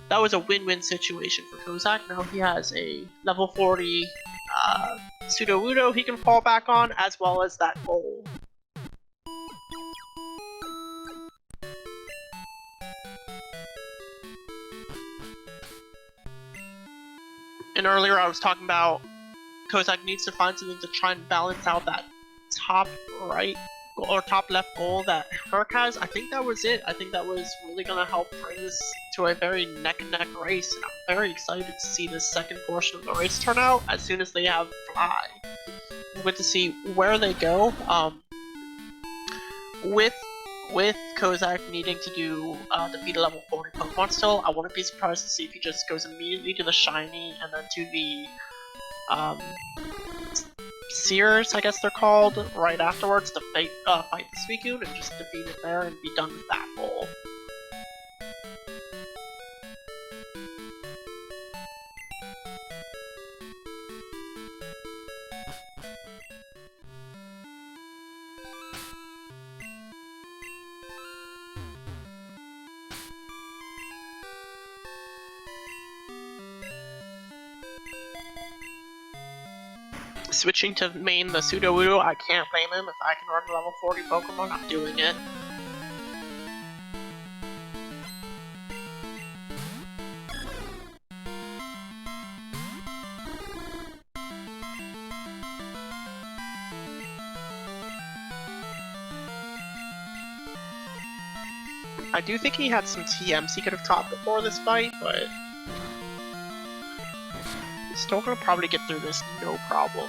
that was a win-win situation for Kozak. Now he has a level 40 Sudowoodo he can fall back on, as well as that goal. And earlier I was talking about Kozak needs to find something to try and balance out that top right or top left goal that Herc has. I think that was it. I think that was really going to help bring this to a very neck-and-neck race, and I'm very excited to see this second portion of the race turn out as soon as they have Fly. I'm going to see where they go. With Kozak needing to do defeat a level 40 Pokemon still, I wouldn't be surprised to see if he just goes immediately to the Shiny and then to the Sears, I guess they're called, right afterwards to fight the Suicune and just defeat it there and be done with that goal. Switching to main the Sudowoodo, I can't blame him. If I can run a level 40 Pokemon, I'm doing it. I do think he had some TMs he could have taught before this fight, but he's still gonna probably get through this no problem.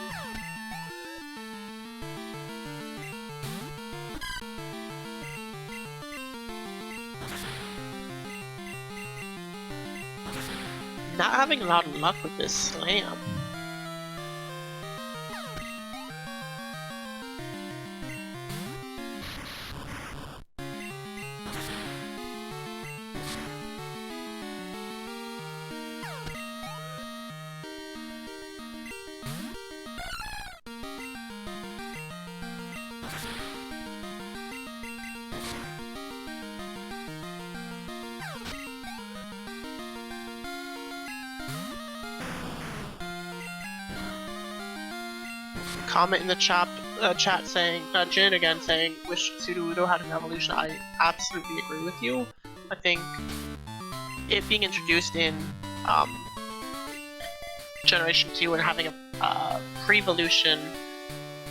Not having a lot of luck with this slam. comment in the chat saying, Jin again saying, wish Sudowoodo had an evolution. I absolutely agree with you. I think it being introduced in Generation 2 and having a pre-evolution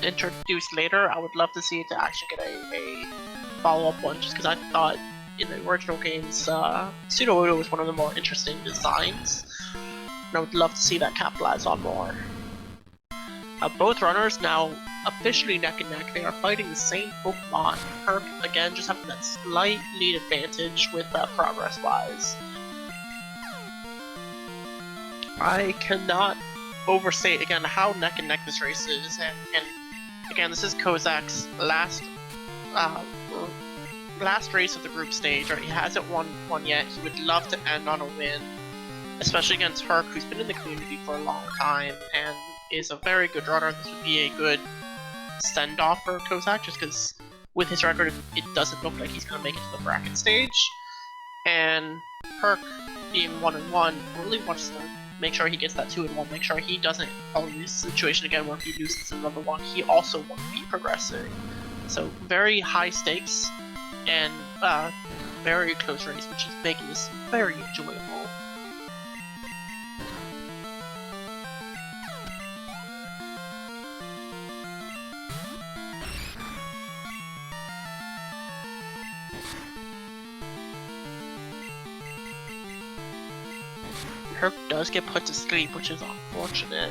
introduced later, I would love to see it to actually get a follow-up one, just because I thought in the original games, Sudowoodo was one of the more interesting designs, and I would love to see that capitalized on more. Both runners now officially neck and neck. They are fighting the same Pokemon. Herc, again, just having that slight lead advantage with progress-wise. I cannot overstate, again, how neck and neck this race is, and again, this is Kozak's last race of the group stage. Right? He hasn't won one yet. He would love to end on a win, especially against Herc, who's been in the community for a long time and is a very good runner. This would be a good send-off for Kozak, just because with his record, it doesn't look like he's going to make it to the bracket stage. And Herc, being 1-1, really wants to make sure he gets that 2-1, make sure he doesn't fall in this situation again where if he loses another one, he also won't be progressing. So very high stakes and very close race, which is making this very enjoyable. Herc does get put to sleep, which is unfortunate.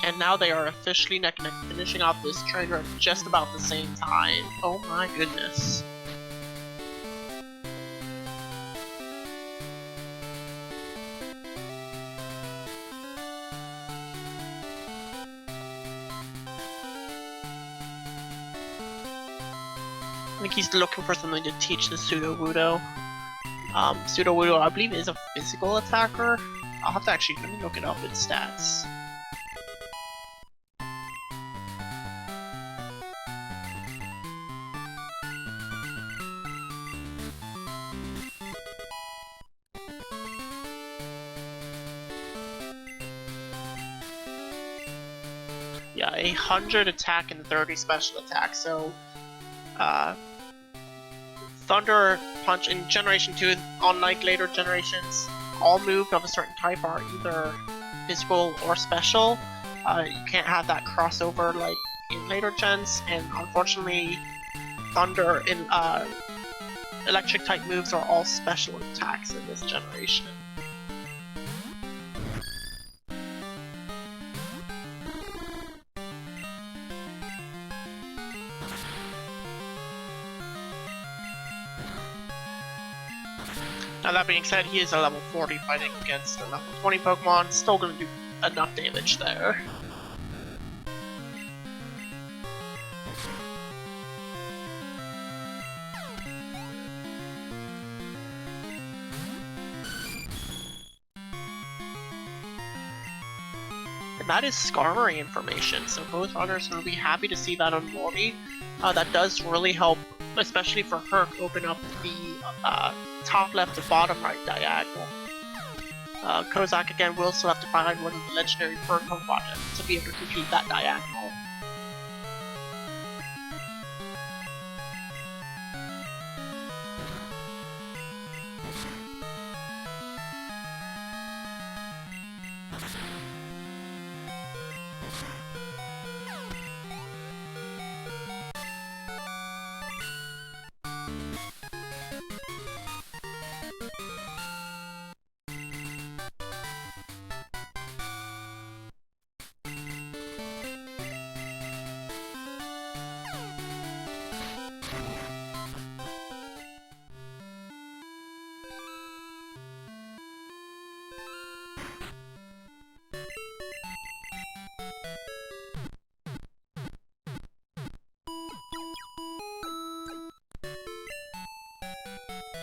And now they are officially neck and neck, finishing off this trainer at just about the same time. Oh my goodness. I think he's looking for something to teach the Sudowoodo. Sudowoodo, I believe, is a physical attacker. I'll have to actually let me look it up in stats. Yeah, 100 attack and 30 special attack, so Thunder Punch in Generation 2, unlike later generations, all moves of a certain type are either physical or special. You can't have that crossover like in later gens, and unfortunately, Thunder and Electric type moves are all special attacks in this generation. Now that being said, he is a level 40 fighting against a level 20 Pokemon, still going to do enough damage there. And that is Skarmory information, so both runners will be happy to see that on Morty. That does really help, especially for Herc, open up the top left to bottom right diagonal. Kozak again will still have to find one of the legendary bird Pokemon to be able to complete that diagonal.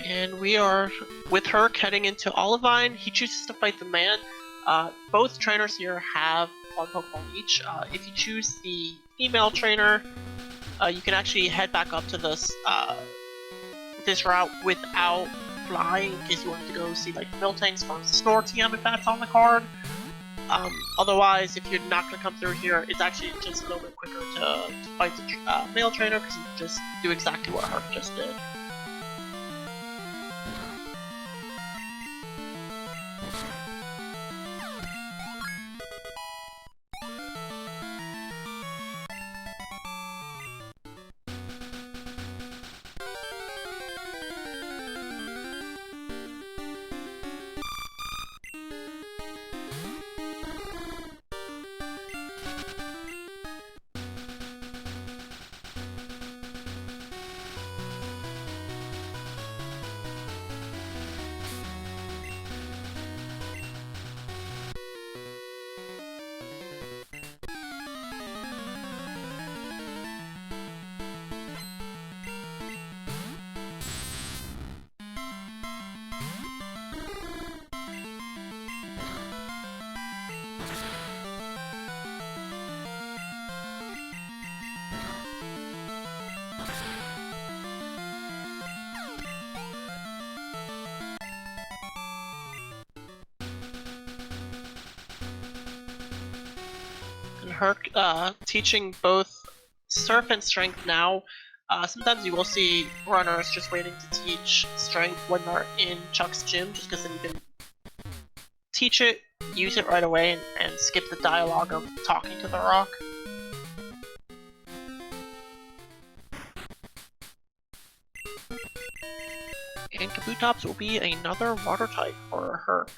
And we are with Herc heading into Olivine. He chooses to fight the man. Both trainers here have one Pokemon each. If you choose the female trainer, you can actually head back up to this route without flying in case you wanted to go see like the mill tanks from Snore TM if that's on the card. Otherwise, if you're not going to come through here, it's actually just a little bit quicker to fight the male trainer because you just do exactly what Herc just did. Herc teaching both Surf and Strength now. Sometimes you will see runners just waiting to teach Strength when they're in Chuck's gym, just because then you can teach it, use it right away, and skip the dialogue of talking to the rock. And Kabutops will be another water type for Herc.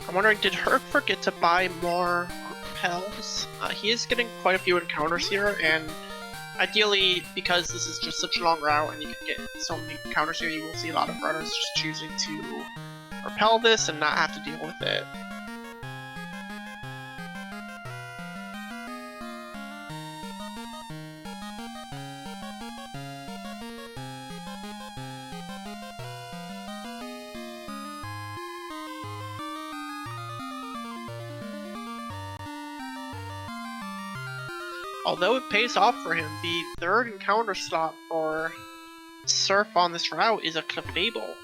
I'm wondering, did Herc forget to buy more repels? He is getting quite a few encounters here, and ideally, because this is just such a long route and you can get so many encounters here, you will see a lot of runners just choosing to repel this and not have to deal with it. Although it pays off for him, the third encounter slot for Surf on this route is a Clefable.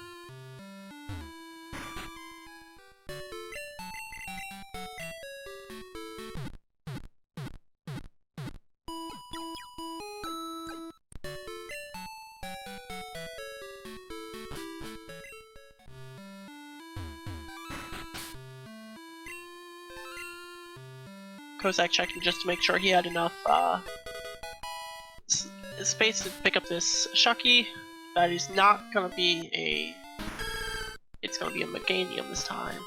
Kozak checking just to make sure he had enough space to pick up this Shucky. That is not gonna be a... It's gonna be a Meganium this time.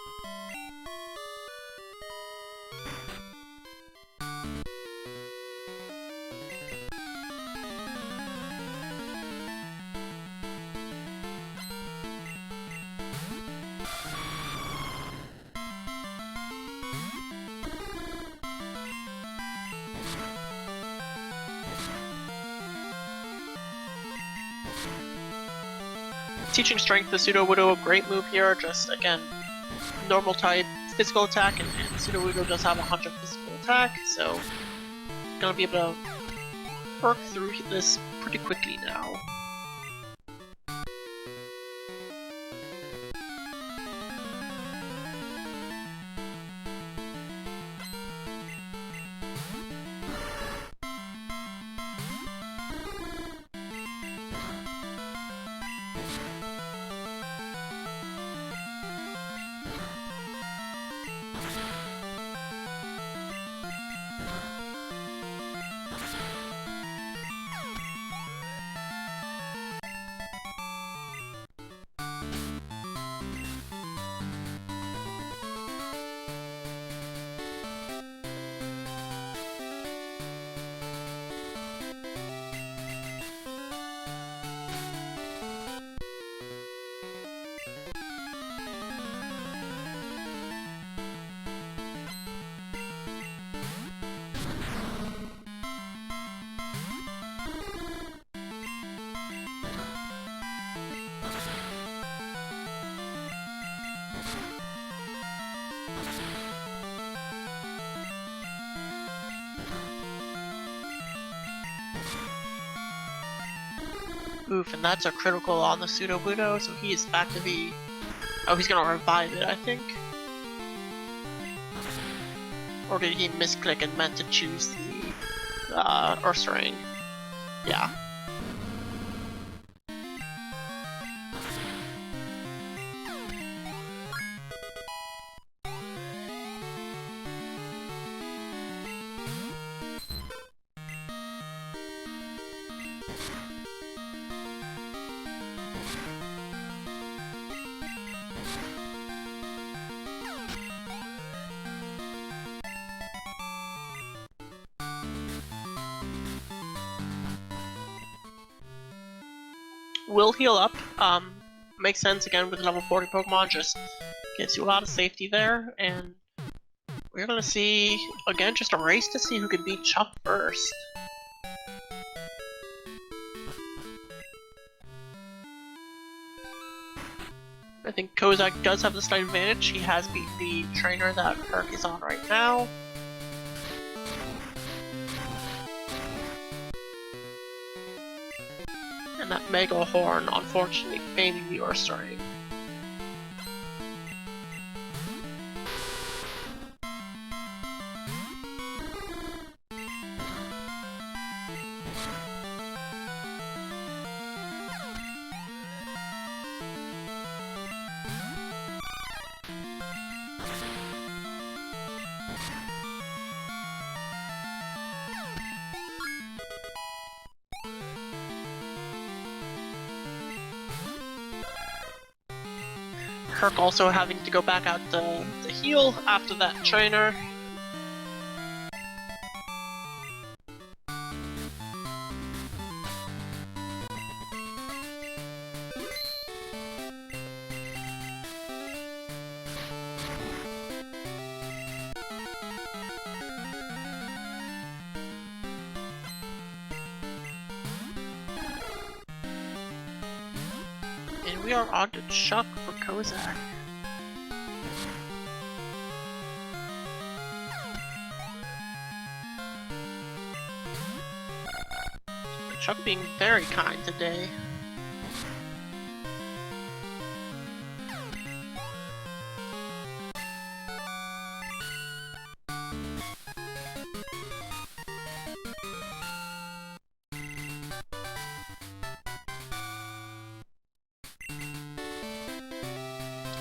Teaching Strength to Sudowoodo, great move here, just again, normal type physical attack, and Sudowoodo does have 100 physical attack, so gonna be able to work through this pretty quickly now. Oof, and that's a critical on the Pseudo Budo, so he is back to the... Oh, he's gonna revive it, I think. Or did he misclick and meant to choose the Ursaring? Yeah. Will heal up. Makes sense again with level 40 Pokemon, just gives you a lot of safety there, and we're gonna see, again, just a race to see who can beat Chuck first. I think Kozak does have the slight advantage. He has beat the trainer that Herc is on right now. And that Mega Horn, unfortunately, failing the Ursaring. Herc also having to go back out to heal after that trainer. And we are on to Chuck for Kozak. Chuck being very kind today.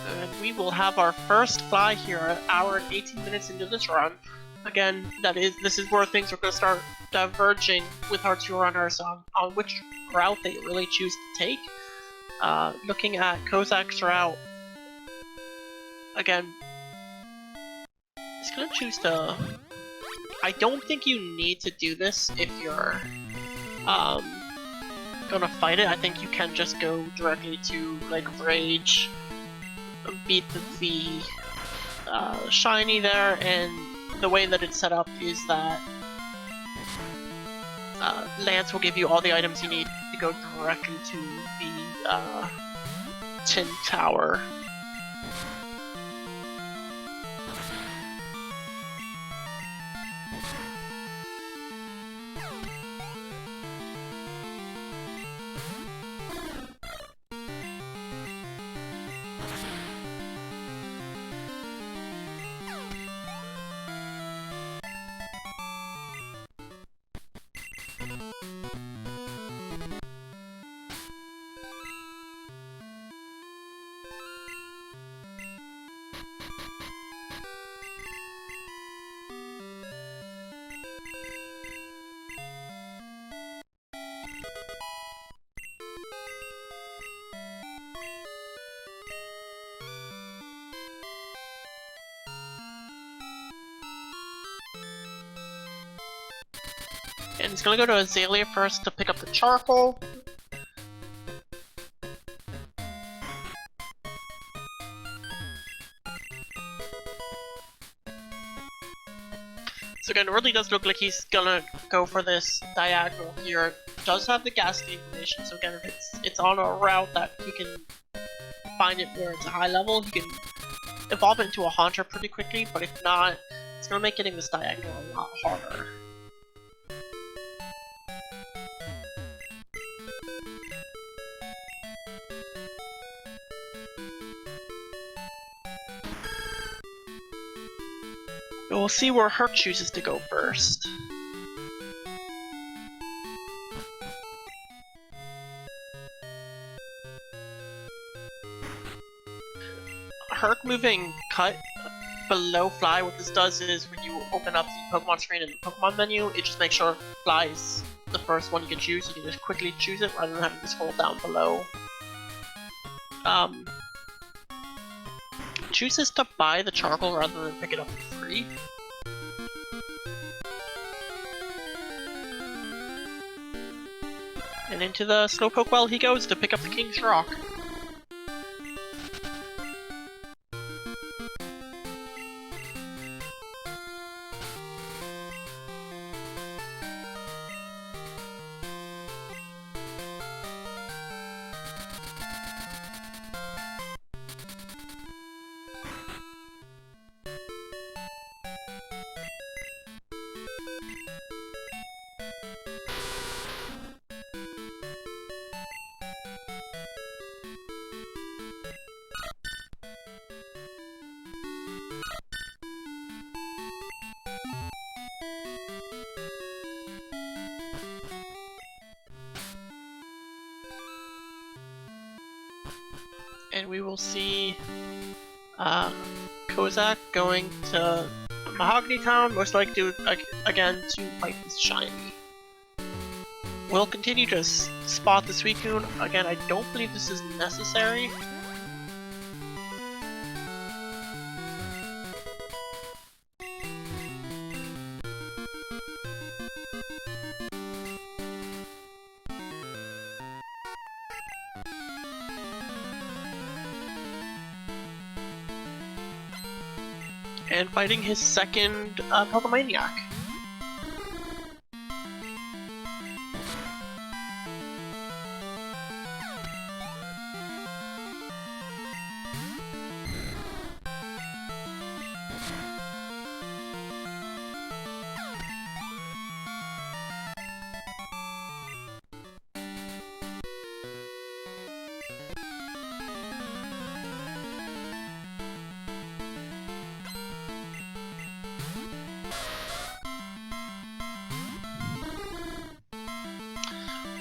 And we will have our first fly here an hour and 18 minutes into this run. Again, this is where things are going to start diverging with our two runners on which route they really choose to take. Looking at Kozak's route, again, he's going to choose to... I don't think you need to do this if you're going to fight it. I think you can just go directly to like Rage, beat the Shiny there, and the way that it's set up is that Lance will give you all the items you need to go directly to the Tin Tower. And he's gonna go to Azalea first to pick up the charcoal. So again, it really does look like he's gonna go for this diagonal here. It does have the gas information, so again, if it's on a route that he can find it where it's a high level, he can evolve it into a Haunter pretty quickly, but if not, it's gonna make getting this diagonal a lot harder. We'll see where Herc chooses to go first. Herc moving cut below fly, what this does is when you open up the Pokemon screen in the Pokemon menu, it just makes sure fly is the first one you can choose. You can just quickly choose it rather than having to scroll down below. Chooses to buy the charcoal rather than pick it up for free. And into the Slowpoke well he goes to pick up the King's Rock. And we will see Kozak going to Mahogany Town, most likely again to fight this shiny. We'll continue to spot the Suicune. Again, I don't believe this is necessary. And fighting his second Pokemaniac.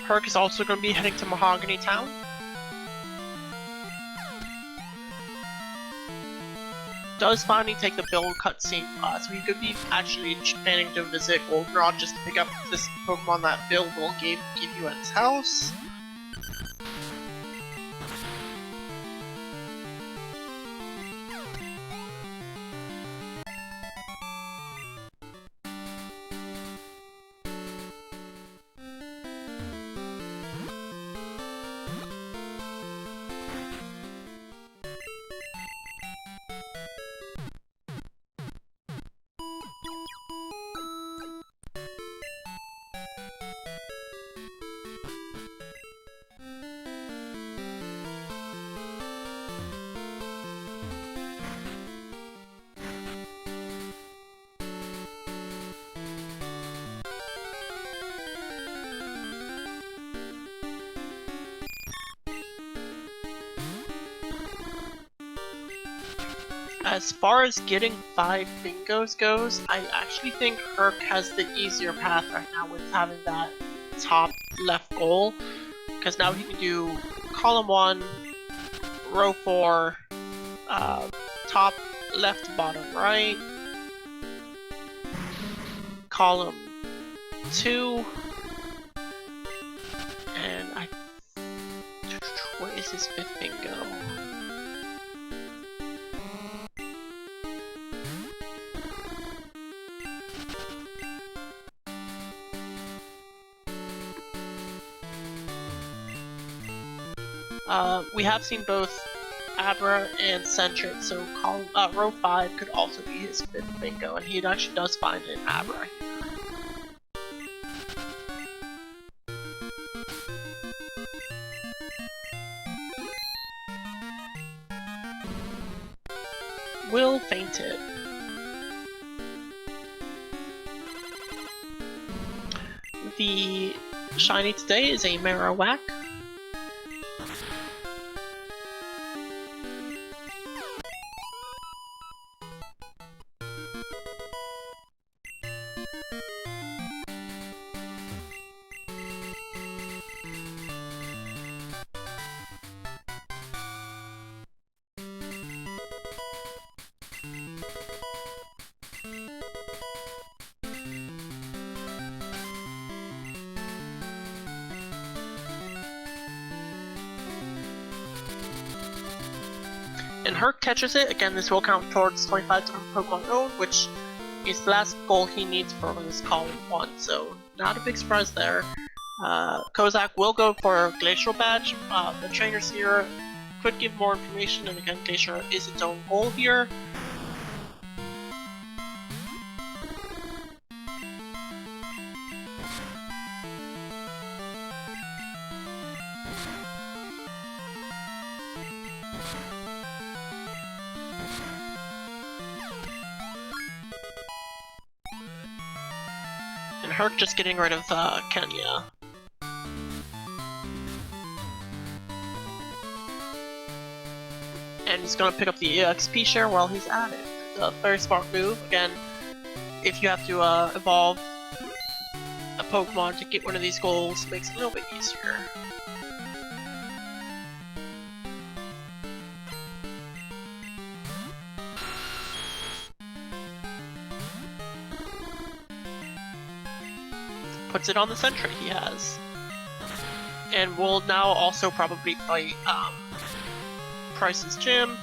Herc is also going to be heading to Mahogany Town. Does finally take the build cutscene, so he could be actually planning to visit Goldenrod just to pick up this Pokemon that Bill will give you at his house. As far as getting 5 bingos goes, I actually think Herc has the easier path right now with having that top left goal. Because now he can do column 1, row 4, top left, bottom right, column 2, and what is his 5th bingo? We have seen both Abra and Centric, so row 5 could also be his 5th bingo, and he actually does find it in Abra. Will faint it. The shiny today is a Marowak. And Herc catches it. Again, this will count towards 25 different Pokemon owned, which is the last goal he needs for this column 1, so not a big surprise there. Kozak will go for Glacial Badge. The trainers here could give more information, and again, Glacier is its own goal here. And Herc just getting rid of Kenya. And he's gonna pick up the EXP share while he's at it. It's a very smart move. Again, if you have to evolve a Pokemon to get one of these goals, it makes it a little bit easier. Puts it on the Sentry he has. And we'll now also probably fight Price's Gym.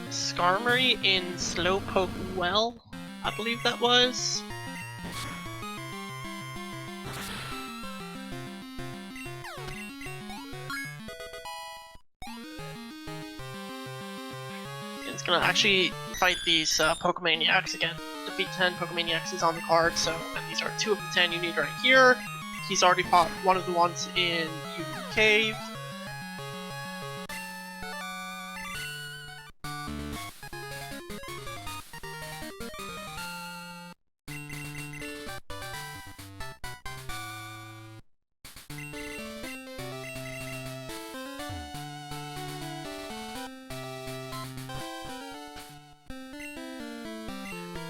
Skarmory in Slowpoke Well, I believe that was. It's gonna actually fight these Pokemaniacs again. Defeat 10 Pokemaniacs is on the card, so and these are 2 of the 10 you need right here. He's already fought one of the ones in Union Cave.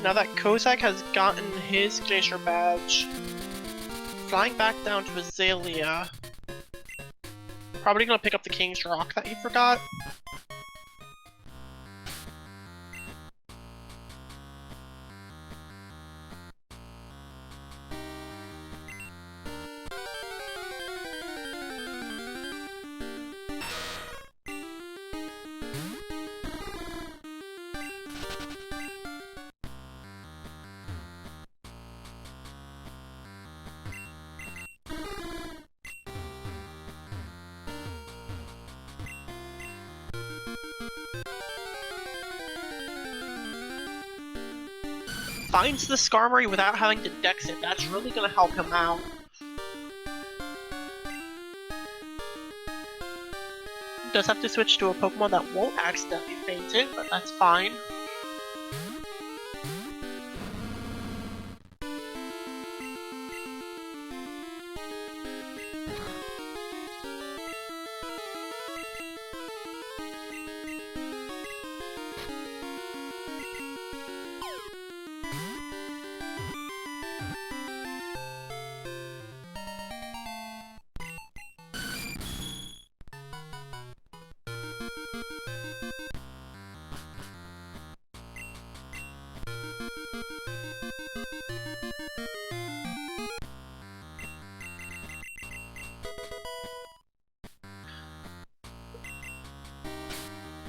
Now that Kozak has gotten his Glacier Badge, flying back down to Azalea, probably gonna pick up the King's Rock that he forgot. Finds the Skarmory without having to dex it. That's really gonna help him out. Does have to switch to a Pokemon that won't accidentally faint it, but that's fine.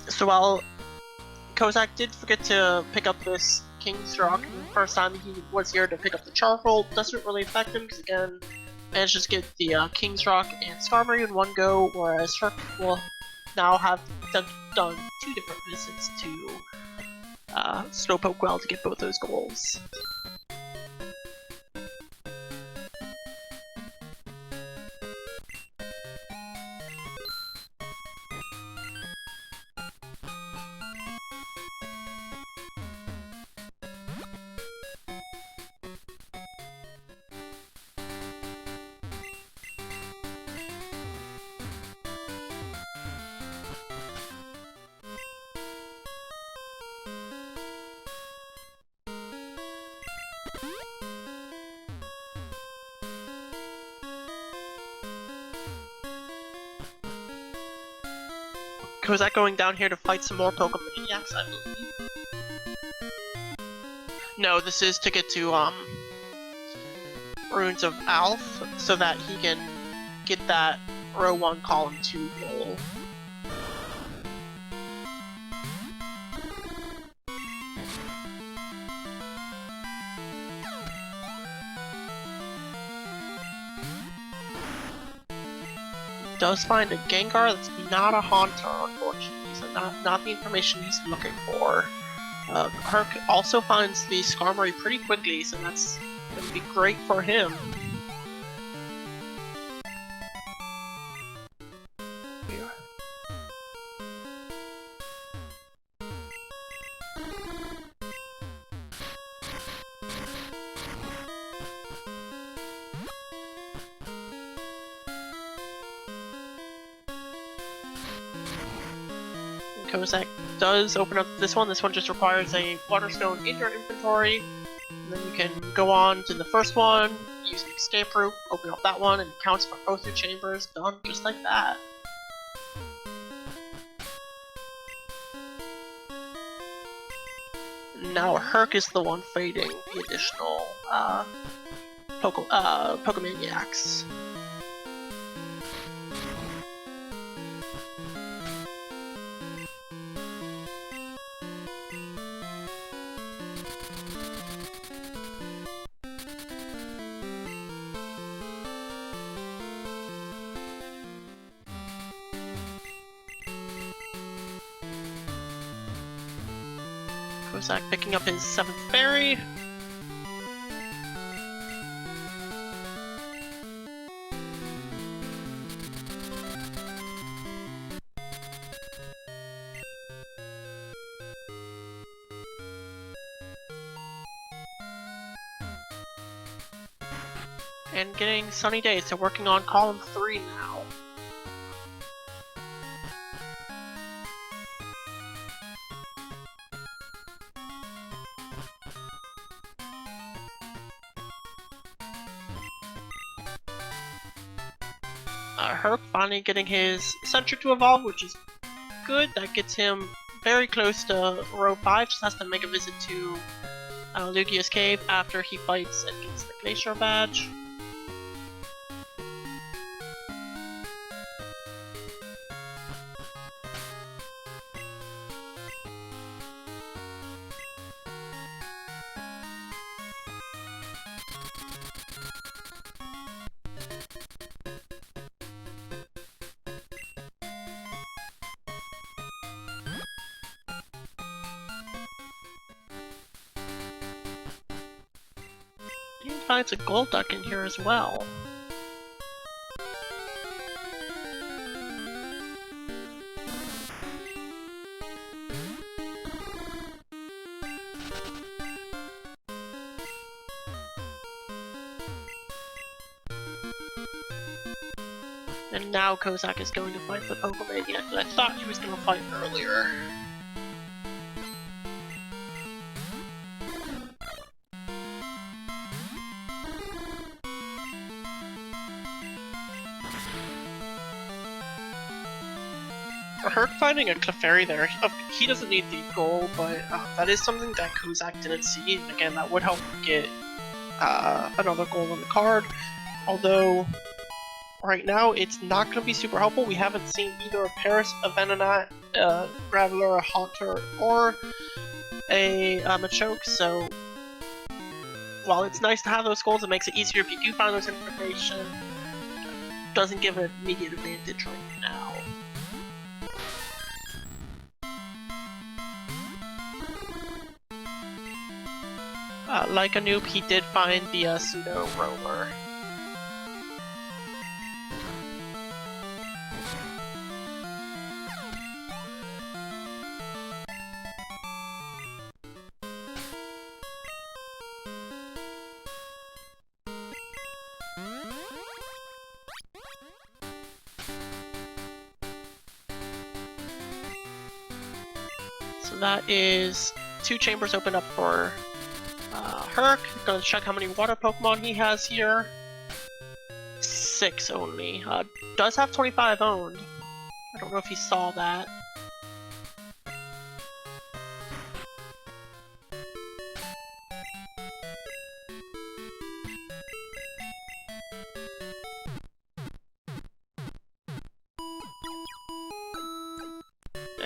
So while Kozak did forget to pick up this King's Rock the first time he was here to pick up the Charcoal, doesn't really affect him because again, manages to get the King's Rock and Skarmory in one go, whereas Herc will now have done 2 different visits to Slowpoke Well to get both those goals. Kozak going down here to fight some more Pokemaniacs, I believe. No, this is to get to Ruins of Alf, so that he can get that row 1, column 2 goal. Does find a Gengar that's not a Haunter, unfortunately, so not the information he's looking for. Herc also finds the Skarmory pretty quickly, so that's going to be great for him. Kozak does open up this one. This one just requires a Waterstone in your inventory. And then you can go on to the first one, use an escape route, open up that one, and it counts for both your chambers. Done just like that. Now Herc is the one fighting the additional Pokemaniacs. Kozak picking up his 7th berry. And getting sunny days, so working on column 3 now. Herc finally getting his Sentry to evolve, which is good. That gets him very close to row 5. Just has to make a visit to Lugia's Cave after he fights and gets the Glacier badge. He finds a Golduck in here as well. And now Kozak is going to fight the Pokemaniac that I thought he was going to fight earlier. Herc finding a Clefairy there, he doesn't need the goal, but that is something that Kozak didn't see. Again, that would help get another goal on the card, although right now it's not going to be super helpful. We haven't seen either a Paris, a Venonat, a Graveler, a Haunter, or a Machoke, so while it's nice to have those goals, it makes it easier if you do find those information. It doesn't give an immediate advantage right now. Like a noob, he did find the pseudo roamer. So that is 2 chambers open up for Herc. Gonna check how many water Pokemon he has here. 6 only. Does have 25 owned. I don't know if he saw that.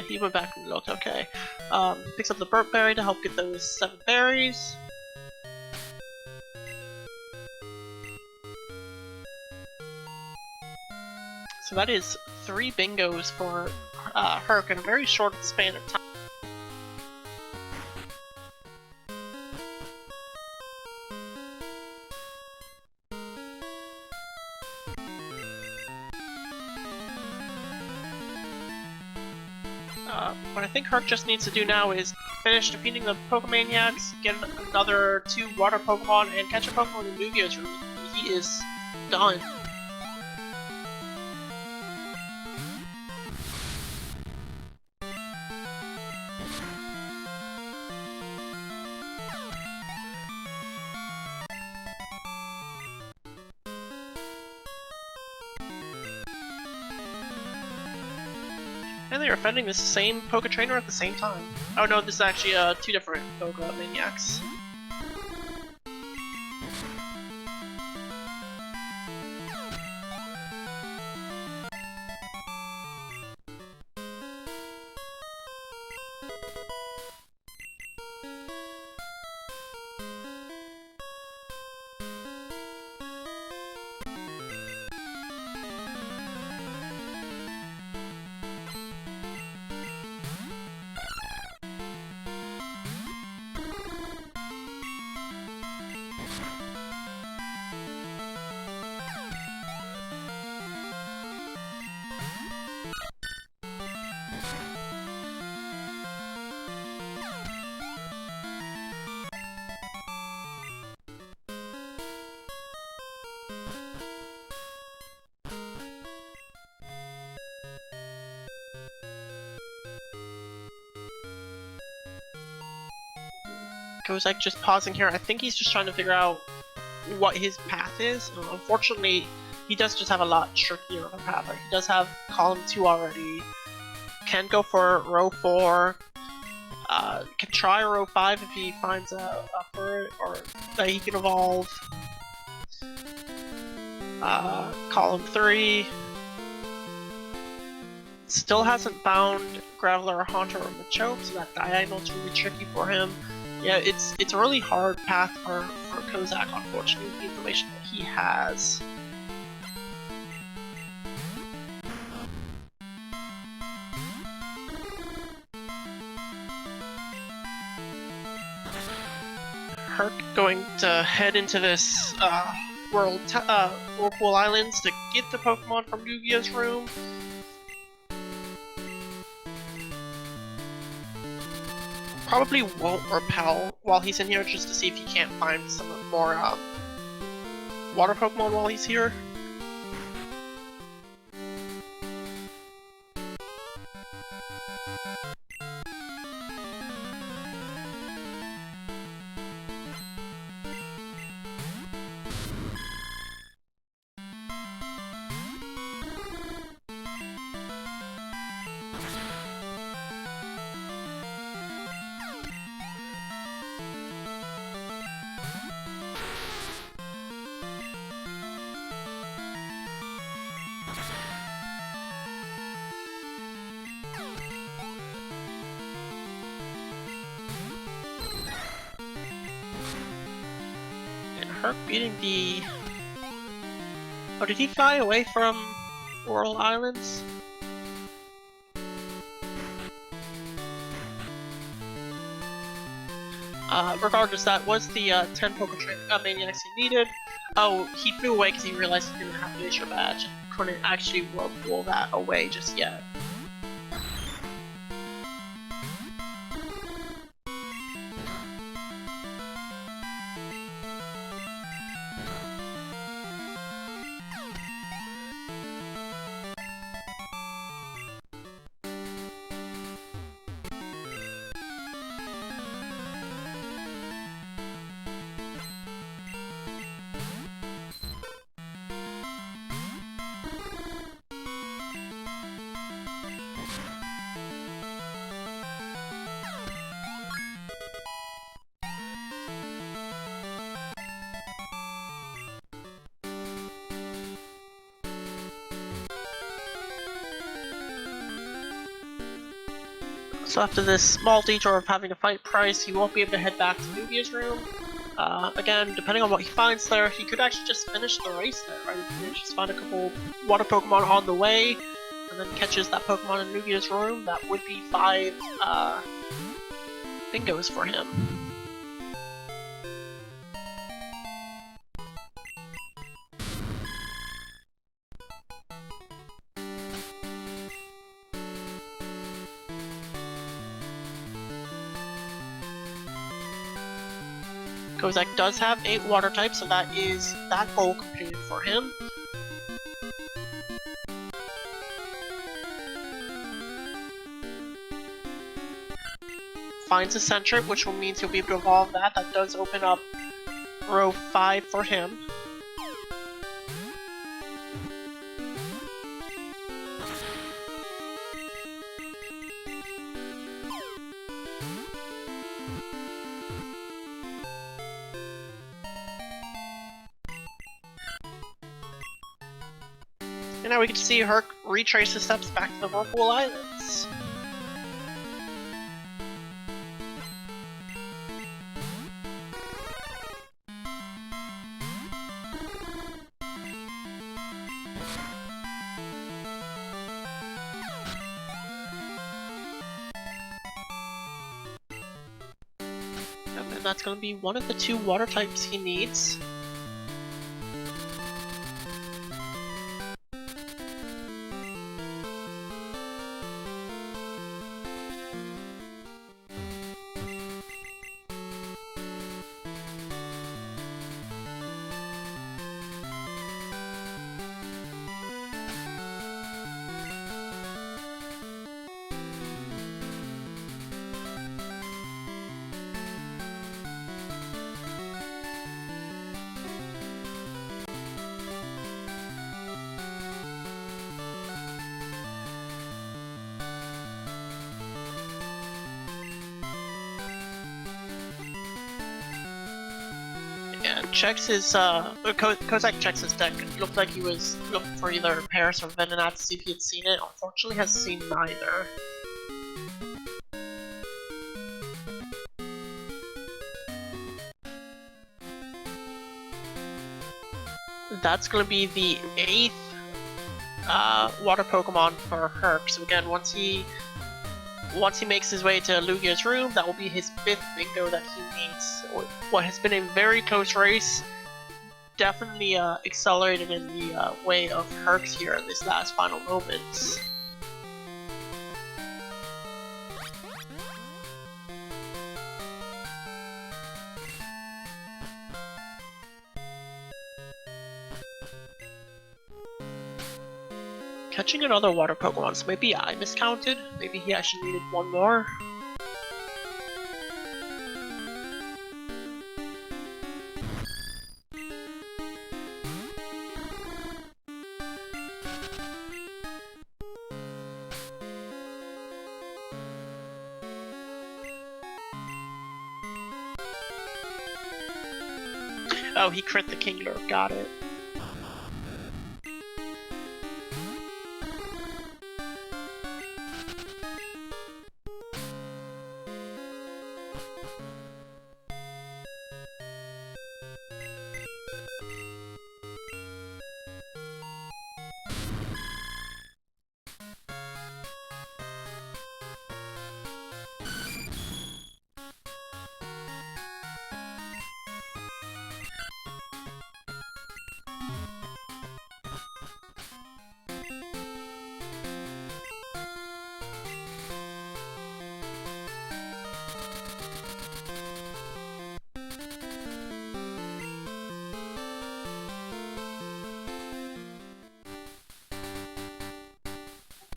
he went back and looked. Okay. Picks up the burnt berry to help get those 7 berries. So that is 3 bingos for Herc in a very short span of time. What I think Herc just needs to do now is finish defeating the Pokemaniacs, get another 2 water Pokemon, and catch a Pokemon in Yu-Gi-Oh's room. He is done. And they are defending this same Poke Trainer at the same time. Oh no, this is actually 2 different Pokemaniacs. Kozak just pausing here. I think he's just trying to figure out what his path is. Unfortunately, he does just have a lot trickier of a path. Like, he does have column 2 already. Can go for row 4. Can try row 5 if he finds a fur or that he can evolve. Column 3. Still hasn't found Graveler, Haunter, or Machoke, so that diagonal's really tricky for him. Yeah, it's a really hard path for Kozak, unfortunately, with the information that he has. Herc going to head into this Whirlpool Islands to get the Pokemon from Yu-Gi-Oh's room. Probably won't repel while he's in here, just to see if he can't find some more water Pokemon while he's here. Herc beating the... Oh, did he fly away from Whirl Islands? Regardless, that was the 10 Maniacs he needed. Oh, he flew away because he realized he didn't have the Glacier Badge and couldn't actually Whirlpool that away just yet. So after this small detour of having to fight Price, he won't be able to head back to Lugia's room. Again, depending on what he finds there, he could actually just finish the race there, right? He could just find a couple water Pokemon on the way, and then catches that Pokemon in Lugia's room. That would be 5 bingos for him. Kozak does have 8 water types, so that is that goal completed for him. Finds a Sentret, which means he'll be able to evolve that. That does open up row 5 for him. And now we can see Herc retrace his steps back to the Whirlpool Islands. And that's going to be one of the 2 water types he needs. And checks his, Kozak checks his deck. It looked like he was looking for either Paris or Venonat to see if he had seen it. Unfortunately, has seen neither. That's going to be the 8th water Pokemon for Herc. So again, once he makes his way to Lugia's room, that will be his 5th bingo that he needs. What has been a very close race, definitely accelerated in the way of Herc here in these last final moments. Catching another water Pokemon, so maybe I miscounted. Maybe he actually needed 1 more. Oh, he crit the Kingler, got it.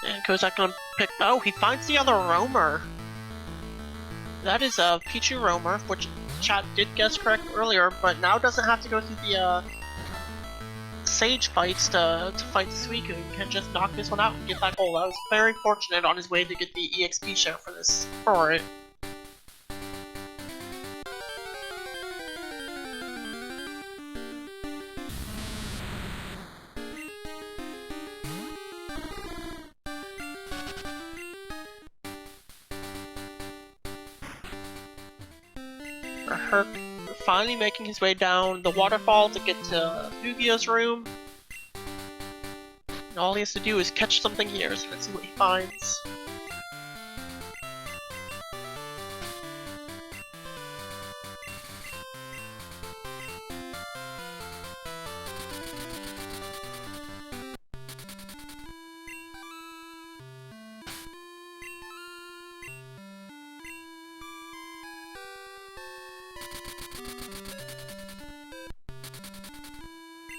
And Kozak gonna pick. Oh, he finds the other Roamer. That is a Pichu Roamer, which chat did guess correct earlier, but now doesn't have to go through the Sage fights to fight Suicune. He can just knock this one out and get that goal. That was very fortunate on his way to get the EXP share for it. Herc finally making his way down the waterfall to get to Fugio's room. And all he has to do is catch something here, so let's see what he finds.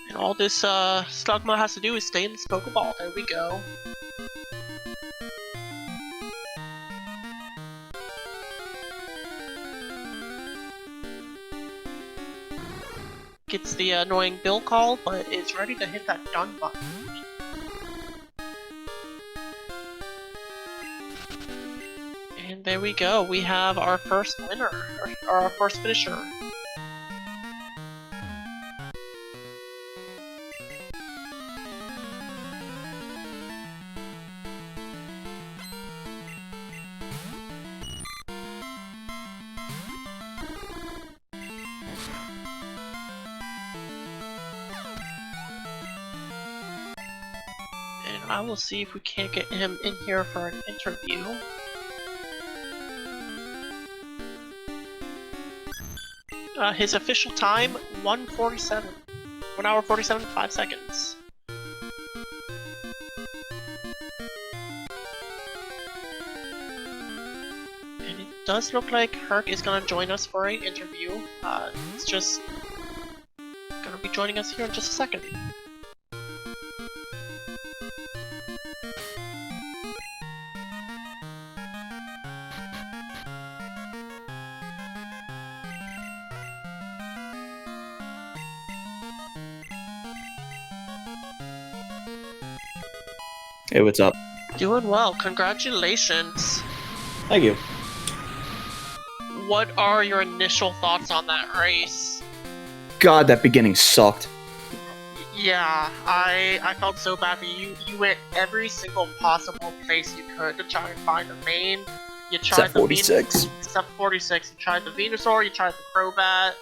And all this Slugma has to do is stay in this Pokeball. There we go. Gets the annoying bill call, but is ready to hit that done button. And there we go. We have our first winner, or our first finisher. I will see if we can't get him in here for an interview. His official time, 1:47. 1 hour 47, 5 seconds. And it does look like Herc is gonna join us for an interview. It's just gonna be joining us here in just a second. Hey, what's up? Doing well, congratulations. Thank you. What are your initial thoughts on that race? God, that beginning sucked. Yeah, I felt so bad for you. You went every single possible place you could to try and find the main. You tried Except 46. Except 46. You tried the Venusaur, you tried the Crobat.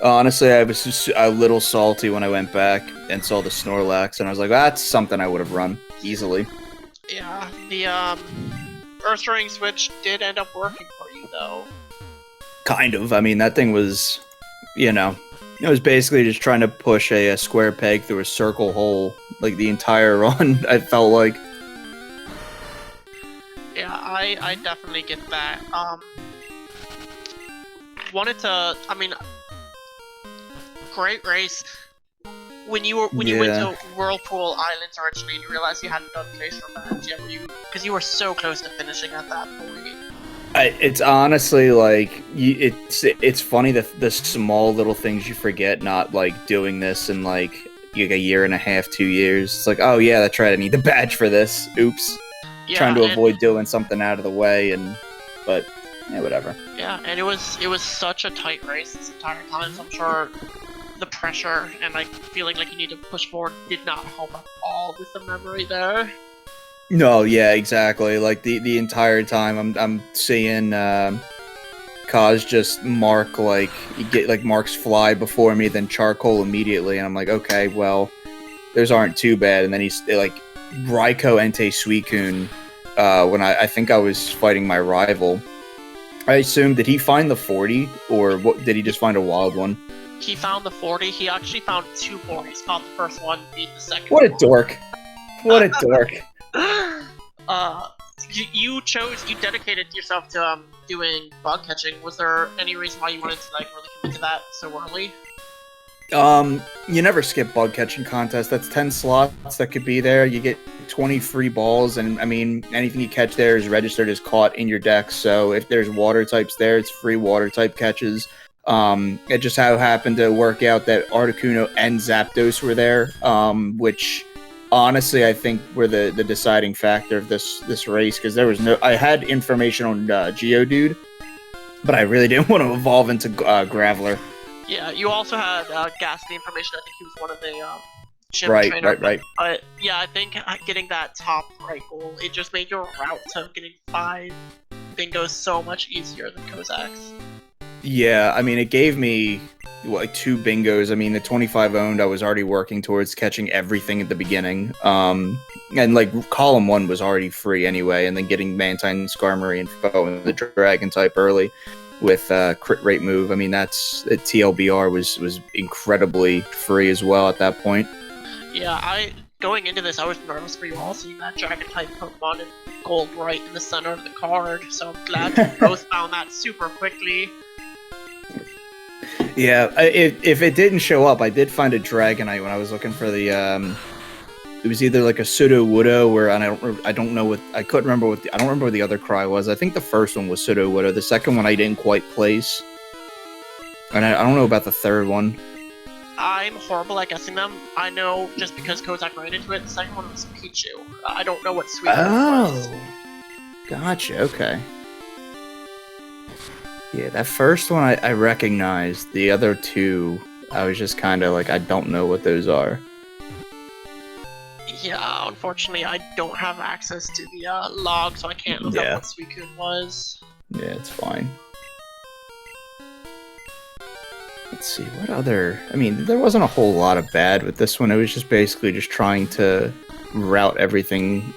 Honestly, I was just a little salty when I went back and saw the Snorlax, and I was like, that's something I would have run easily. Yeah, the Earth Ring switch did end up working for you, though. Kind of. I mean, that thing was, you know, it was basically just trying to push a square peg through a circle hole, like the entire run, I felt like. Yeah, I definitely get that. Wanted to, I mean, great race. When you went to Whirlpool Islands originally, and you realized you hadn't done Glacier Badge yet, because you were so close to finishing at that point. It's honestly like it's funny the small little things you forget. Not like doing this in like a year and a half, 2 years. It's like, oh yeah, that's right. I need the badge for this. Oops. Yeah, trying to avoid doing something out of the way, but yeah, whatever. Yeah, and it was such a tight race this entire time. So I'm sure the pressure and like feeling like you need to push forward did not help at all with the memory there. No, yeah, exactly. Like the entire time, I'm seeing Kaz just mark marks fly before me, then charcoal immediately, and I'm like, okay, well, those aren't too bad. And then he's like Raikou Entei Suicune. When I think I was fighting my rival, I assume, did he find the 40 or what? Did he just find a wild one? He found the 40. He actually found 2 40s. Caught the first one, beat the second. What a dork! What a dork! You dedicated yourself to doing bug catching. Was there any reason why you wanted to like really commit to that so early? You never skip bug catching contests. That's 10 slots that could be there. You get 20 free balls, and I mean, anything you catch there is registered as caught in your deck. So if there's water types there, it's free water type catches. It just so happened to work out that Articuno and Zapdos were there, which honestly I think were the deciding factor of this race, because there was I had information on Geodude, but I really didn't want to evolve into Graveler. Yeah, you also had Ghastly information. I think he was one of the gym trainers. Right. But yeah, I think getting that top right goal, it just made your route to getting 5 Bingo so much easier than Kozak's. Yeah, I mean, it gave me like 2 bingos. I mean, the 25 owned, I was already working towards catching everything at the beginning. And like column 1 was already free anyway, and then getting Mantine, Skarmory, and Foe and the Dragon type early with crit rate move. I mean, that's TLBR was incredibly free as well at that point. Yeah, going into this, I was nervous for you all seeing that Dragon type Pokemon in gold right in the center of the card. So I'm glad you both found that super quickly. Yeah, if it didn't show up, I did find a Dragonite when I was looking for the. It was either like a Pseudo Widow, or I don't know what I couldn't remember what I don't remember what the other cry was. I think the first one was Pseudo Widow. The second one I didn't quite place, and I don't know about the third one. I'm horrible at guessing them. I know just because Kozak ran into it. The second one was Pichu. I don't know what sweet was. Gotcha. Okay. Yeah, that first one I recognized. The other 2, I was just kind of like, I don't know what those are. Yeah, unfortunately, I don't have access to the log, so I can't look up what Suicune was. Yeah, it's fine. Let's see, what other... I mean, there wasn't a whole lot of bad with this one. It was just basically just trying to route everything,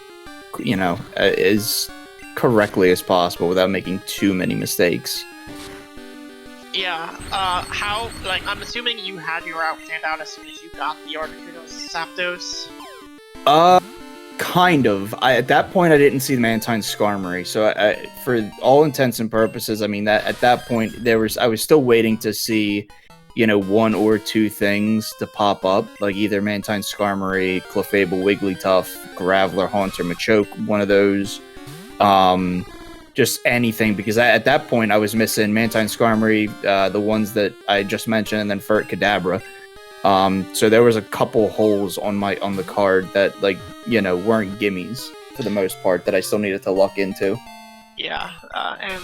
you know, as correctly as possible without making too many mistakes. Yeah, I'm assuming you had your route planned out as soon as you got the Articuno's Zapdos? Kind of. At that point, I didn't see the Mantine Skarmory, so for all intents and purposes, I mean, that at that point, I was still waiting to see, you know, 1 or 2 things to pop up, like either Mantine Skarmory, Clefable, Wigglytuff, Graveler, Haunter, Machoke, one of those. Just anything, because at that point I was missing Mantine Skarmory, the ones that I just mentioned, and then Furt Kadabra. So there was a couple holes on the card that, like, you know, weren't gimmies for the most part that I still needed to luck into. Yeah, and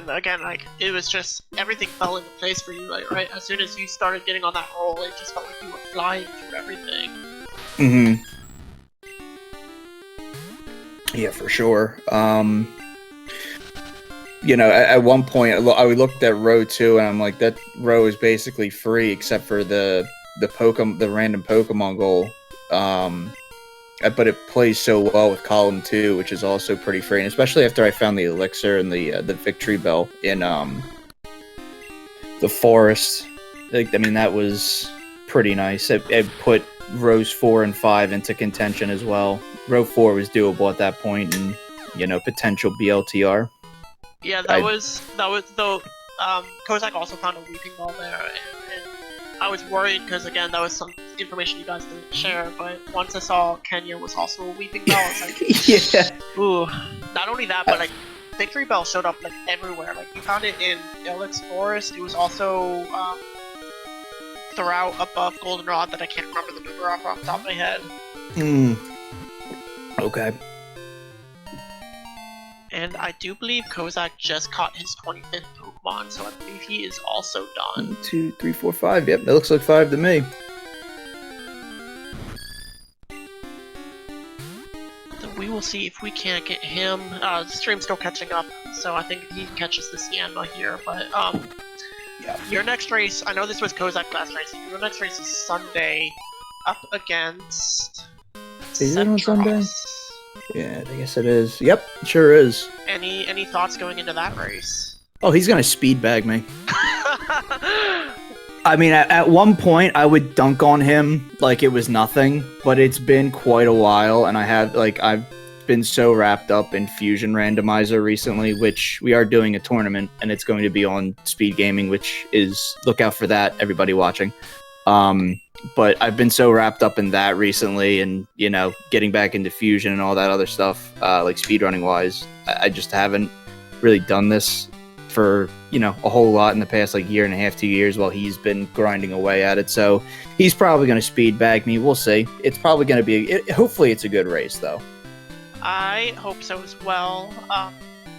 again, like, it was just everything fell into place for you, like, right? As soon as you started getting on that roll, it just felt like you were flying through everything. Mm-hmm. Yeah, for sure. You know, at one point, I looked at row 2, and I'm like, that row is basically free except for the random Pokemon goal. But it plays so well with column 2, which is also pretty free, and especially after I found the elixir and the Victory Bell in the forest. Like, I mean, that was pretty nice. It put rows 4 and 5 into contention as well. Row 4 was doable at that point, and, you know, potential BLTR. Yeah, that was though. Kozak also found a Weeping Ball there, and I was worried because, again, that was some information you guys didn't share. But once I saw Kenya was also a Weeping Bell, I was like, yeah. Ooh. Not only that, but like Victory Bell showed up like everywhere. Like you found it in Ilex Forest. It was also throughout above Goldenrod that I can't remember the number off the top of my head. Okay. And I do believe Kozak just caught his 25th Pokemon, so I believe he is also done. 1, 2, 3, 4, 5. Yep, that looks like 5 to me. So we will see if we can't get him. The stream's still catching up, so I think he catches the Sienna here. But yeah. Your next race, I know this was Kozak's last race. Your next race is Sunday, up against. Is it on Sunday? Yeah, I guess it is. Yep, sure is. Any thoughts going into that race? Oh, he's gonna speed bag me. I mean, at one point, I would dunk on him like it was nothing, but it's been quite a while, and I've been so wrapped up in Fusion Randomizer recently, which we are doing a tournament, and it's going to be on SpeedGaming, which is, look out for that, everybody watching. But I've been so wrapped up in that recently, and, you know, getting back into Fusion and all that other stuff, like speedrunning wise, I just haven't really done this for, you know, a whole lot in the past, like, 1.5 to 2 years while he's been grinding away at it. So he's probably going to speed bag me. We'll see. It's probably going to be, hopefully it's a good race, though. I hope so as well.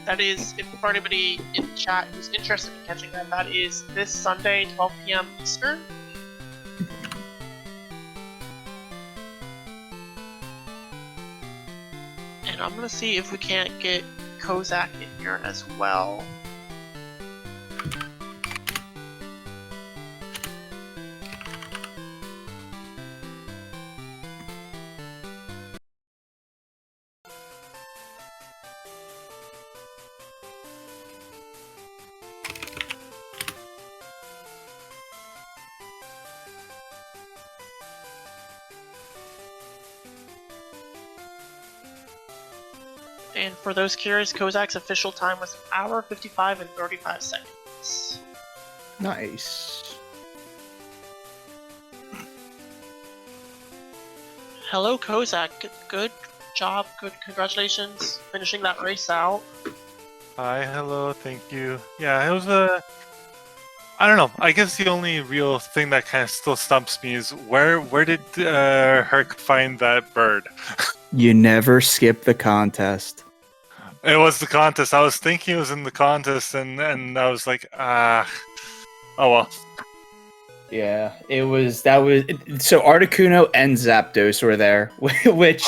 That is, if for anybody in the chat who's interested in catching that is this Sunday, 12 p.m. Eastern. And I'm gonna see if we can't get Kozak in here as well. And for those curious, Kozak's official time was 1 hour 55 and 35 seconds. Nice. Hello, Kozak. Good job. Good. Congratulations. Finishing that race out. Hi, hello, thank you. Yeah, it was I don't know. I guess the only real thing that kind of still stumps me is where did Herc find that bird? You never skip the contest. It was the contest. I was thinking it was in the contest, and I was like, oh well. Yeah, so Articuno and Zapdos were there, which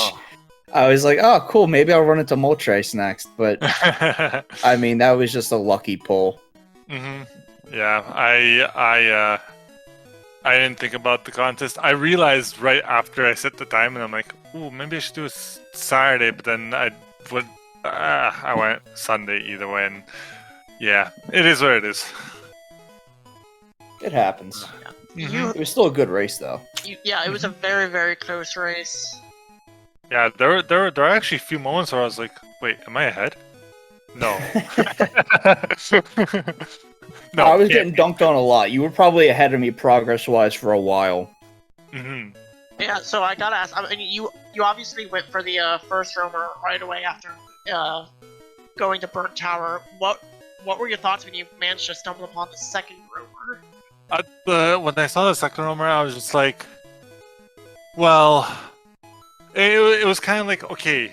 I was like, oh, cool, maybe I'll run into Moltres next, but I mean, that was just a lucky pull. Mm-hmm. Yeah, I didn't think about the contest. I realized right after I set the time, and I'm like, ooh, maybe I should do a Saturday, but then I went Sunday either way, and yeah, it is what it is. It happens. Mm-hmm. It was still a good race, though. Yeah, it was a very, very close race. Yeah, there were actually a few moments where I was like, wait, am I ahead? No. No, I was getting dunked on a lot. You were probably ahead of me progress-wise for a while. Mm-hmm. Yeah, so I gotta ask. I mean, you obviously went for the first roamer right away after going to Burnt Tower. What were your thoughts when you managed to stumble upon the second roamer? When I saw the second roamer, I was just like, well, it was kind of like, okay,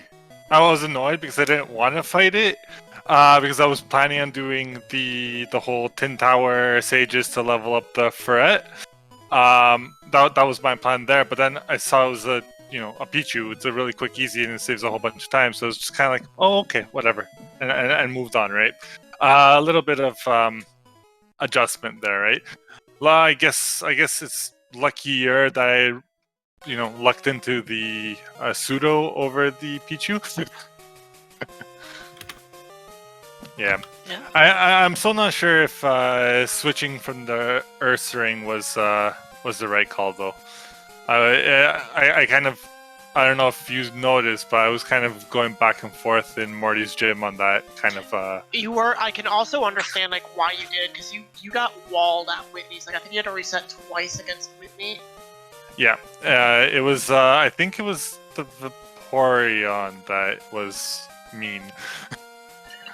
I was annoyed because I didn't want to fight it. Because I was planning on doing the whole Tin Tower Sages to level up the Ferret. That was my plan there. But then I saw it was a Pichu. It's a really quick, easy, and it saves a whole bunch of time. So it was just kind of like, oh, okay, whatever, and moved on. Right. A little bit of adjustment there, right? Well, I guess it's luckier that I lucked into the pseudo over the Pichu. Yeah. I'm still not sure if switching from the Earth Ring was the right call though. I kind of, I don't know if you noticed, but I was kind of going back and forth in Morty's gym on that kind of. You were. I can also understand like why you did, because you got walled at Whitney's. Like I think you had to reset twice against Whitney. Yeah. It was. I think it was the Vaporeon that was mean.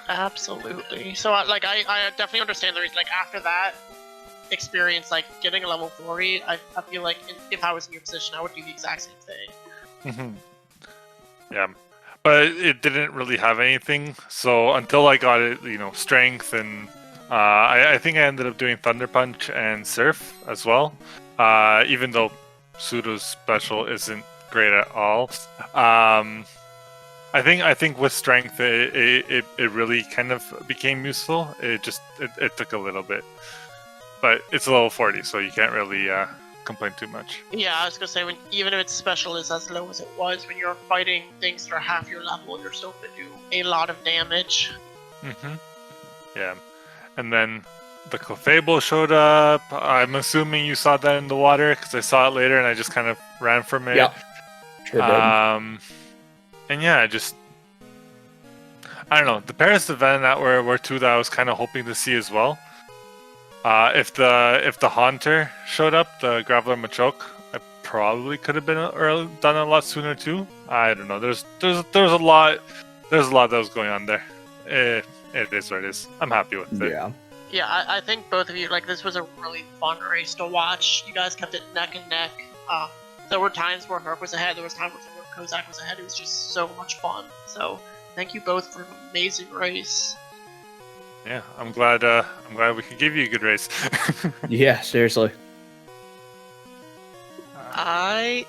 Absolutely. So, I definitely understand the reason. Like, after that experience, like, getting a level 40, I feel like if I was in your position, I would do the exact same thing. Mm-hmm. Yeah. But it didn't really have anything, so until I got it, strength, and I think I ended up doing Thunder Punch and Surf as well, even though Pseudo's special isn't great at all. I think with strength it really kind of became useful. It took a little bit, but it's a level 40, so you can't really complain too much. Yeah, I was gonna say even if its special is as low as it was, when you're fighting things that are half your level, you're still gonna do a lot of damage. Mm-hmm. Yeah, and then the Clefable showed up. I'm assuming you saw that in the water because I saw it later and I just kind of ran from it. Yeah, sure did. And yeah, I don't know, the Paris event that were two that I was kind of hoping to see as well. If the Haunter showed up, the Graveler Machoke, I probably could have been done a lot sooner too. I don't know. There's a lot that was going on there. It is what it is. I'm happy with it. Yeah. Yeah, I think both of you, like, this was a really fun race to watch. You guys kept it neck and neck. There were times where Herc was ahead. There was times where Kozak was ahead. It was just so much fun. So thank you both for an amazing race. Yeah, I'm glad we could give you a good race. Yeah, seriously. I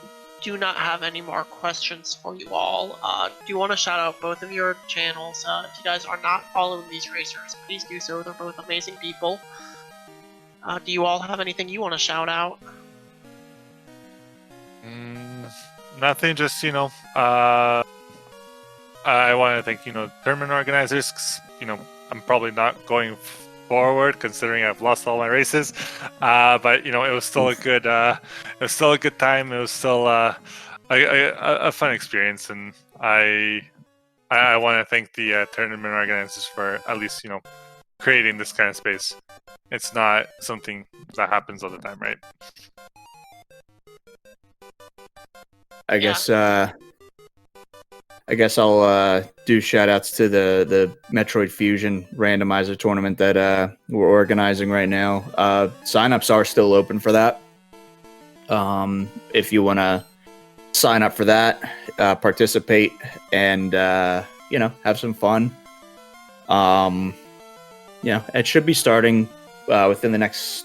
do not have any more questions for you all. Do you want to shout out both of your channels? If you guys are not following these racers, please do so. They're both amazing people. Do you all have anything you want to shout out? Nothing, just, I want to thank, tournament organizers, 'cause, I'm probably not going forward considering I've lost all my races. But, it was still a good time. It was still a fun experience. And I want to thank the tournament organizers for at least, creating this kind of space. It's not something that happens all the time, right? I guess I'll do shout-outs to the Metroid Fusion randomizer tournament that we're organizing right now. Sign-ups are still open for that. If you want to sign up for that, participate, and have some fun. It should be starting within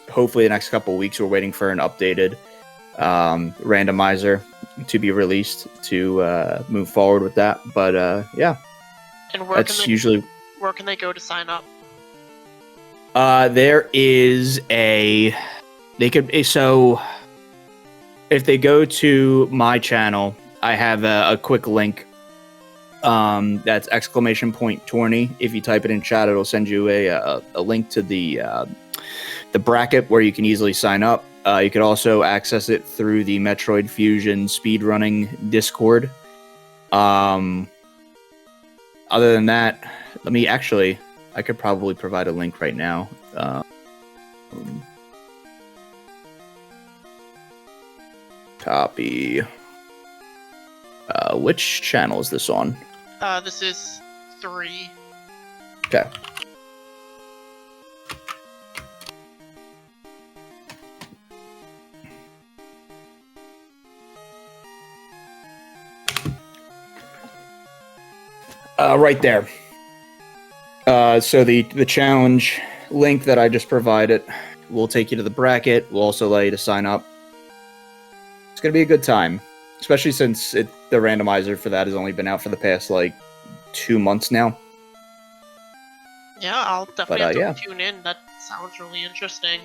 hopefully the next couple of weeks. We're waiting for an updated randomizer to be released to move forward with that. But And where can they go to sign up? There is so if they go to my channel, I have a quick link. That's !tourney. If you type it in chat, it'll send you a link to the bracket where you can easily sign up. You could also access it through the Metroid Fusion speedrunning Discord. Other than that, I could probably provide a link right now. Copy. Which channel is this on? This is 3. Okay. Right there. So the challenge link that I just provided will take you to the bracket. We'll also allow you to sign up. It's going to be a good time, especially since the randomizer for that has only been out for the past 2 months now. Yeah, I'll definitely have to tune in. That sounds really interesting.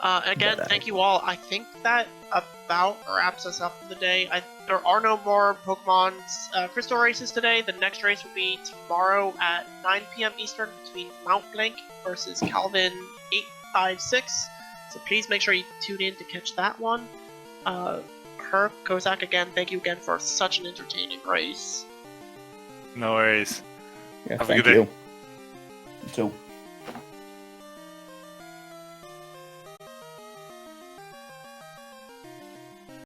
Again, thank you all. I think that about wraps us up for the day. There are no more Pokemon Crystal races today. The next race will be tomorrow at 9 p.m. Eastern between Mount Blank versus Calvin 856. So please make sure you tune in to catch that one. Kozak, again, thank you again for such an entertaining race. No worries. Yeah, Have a good day. You too.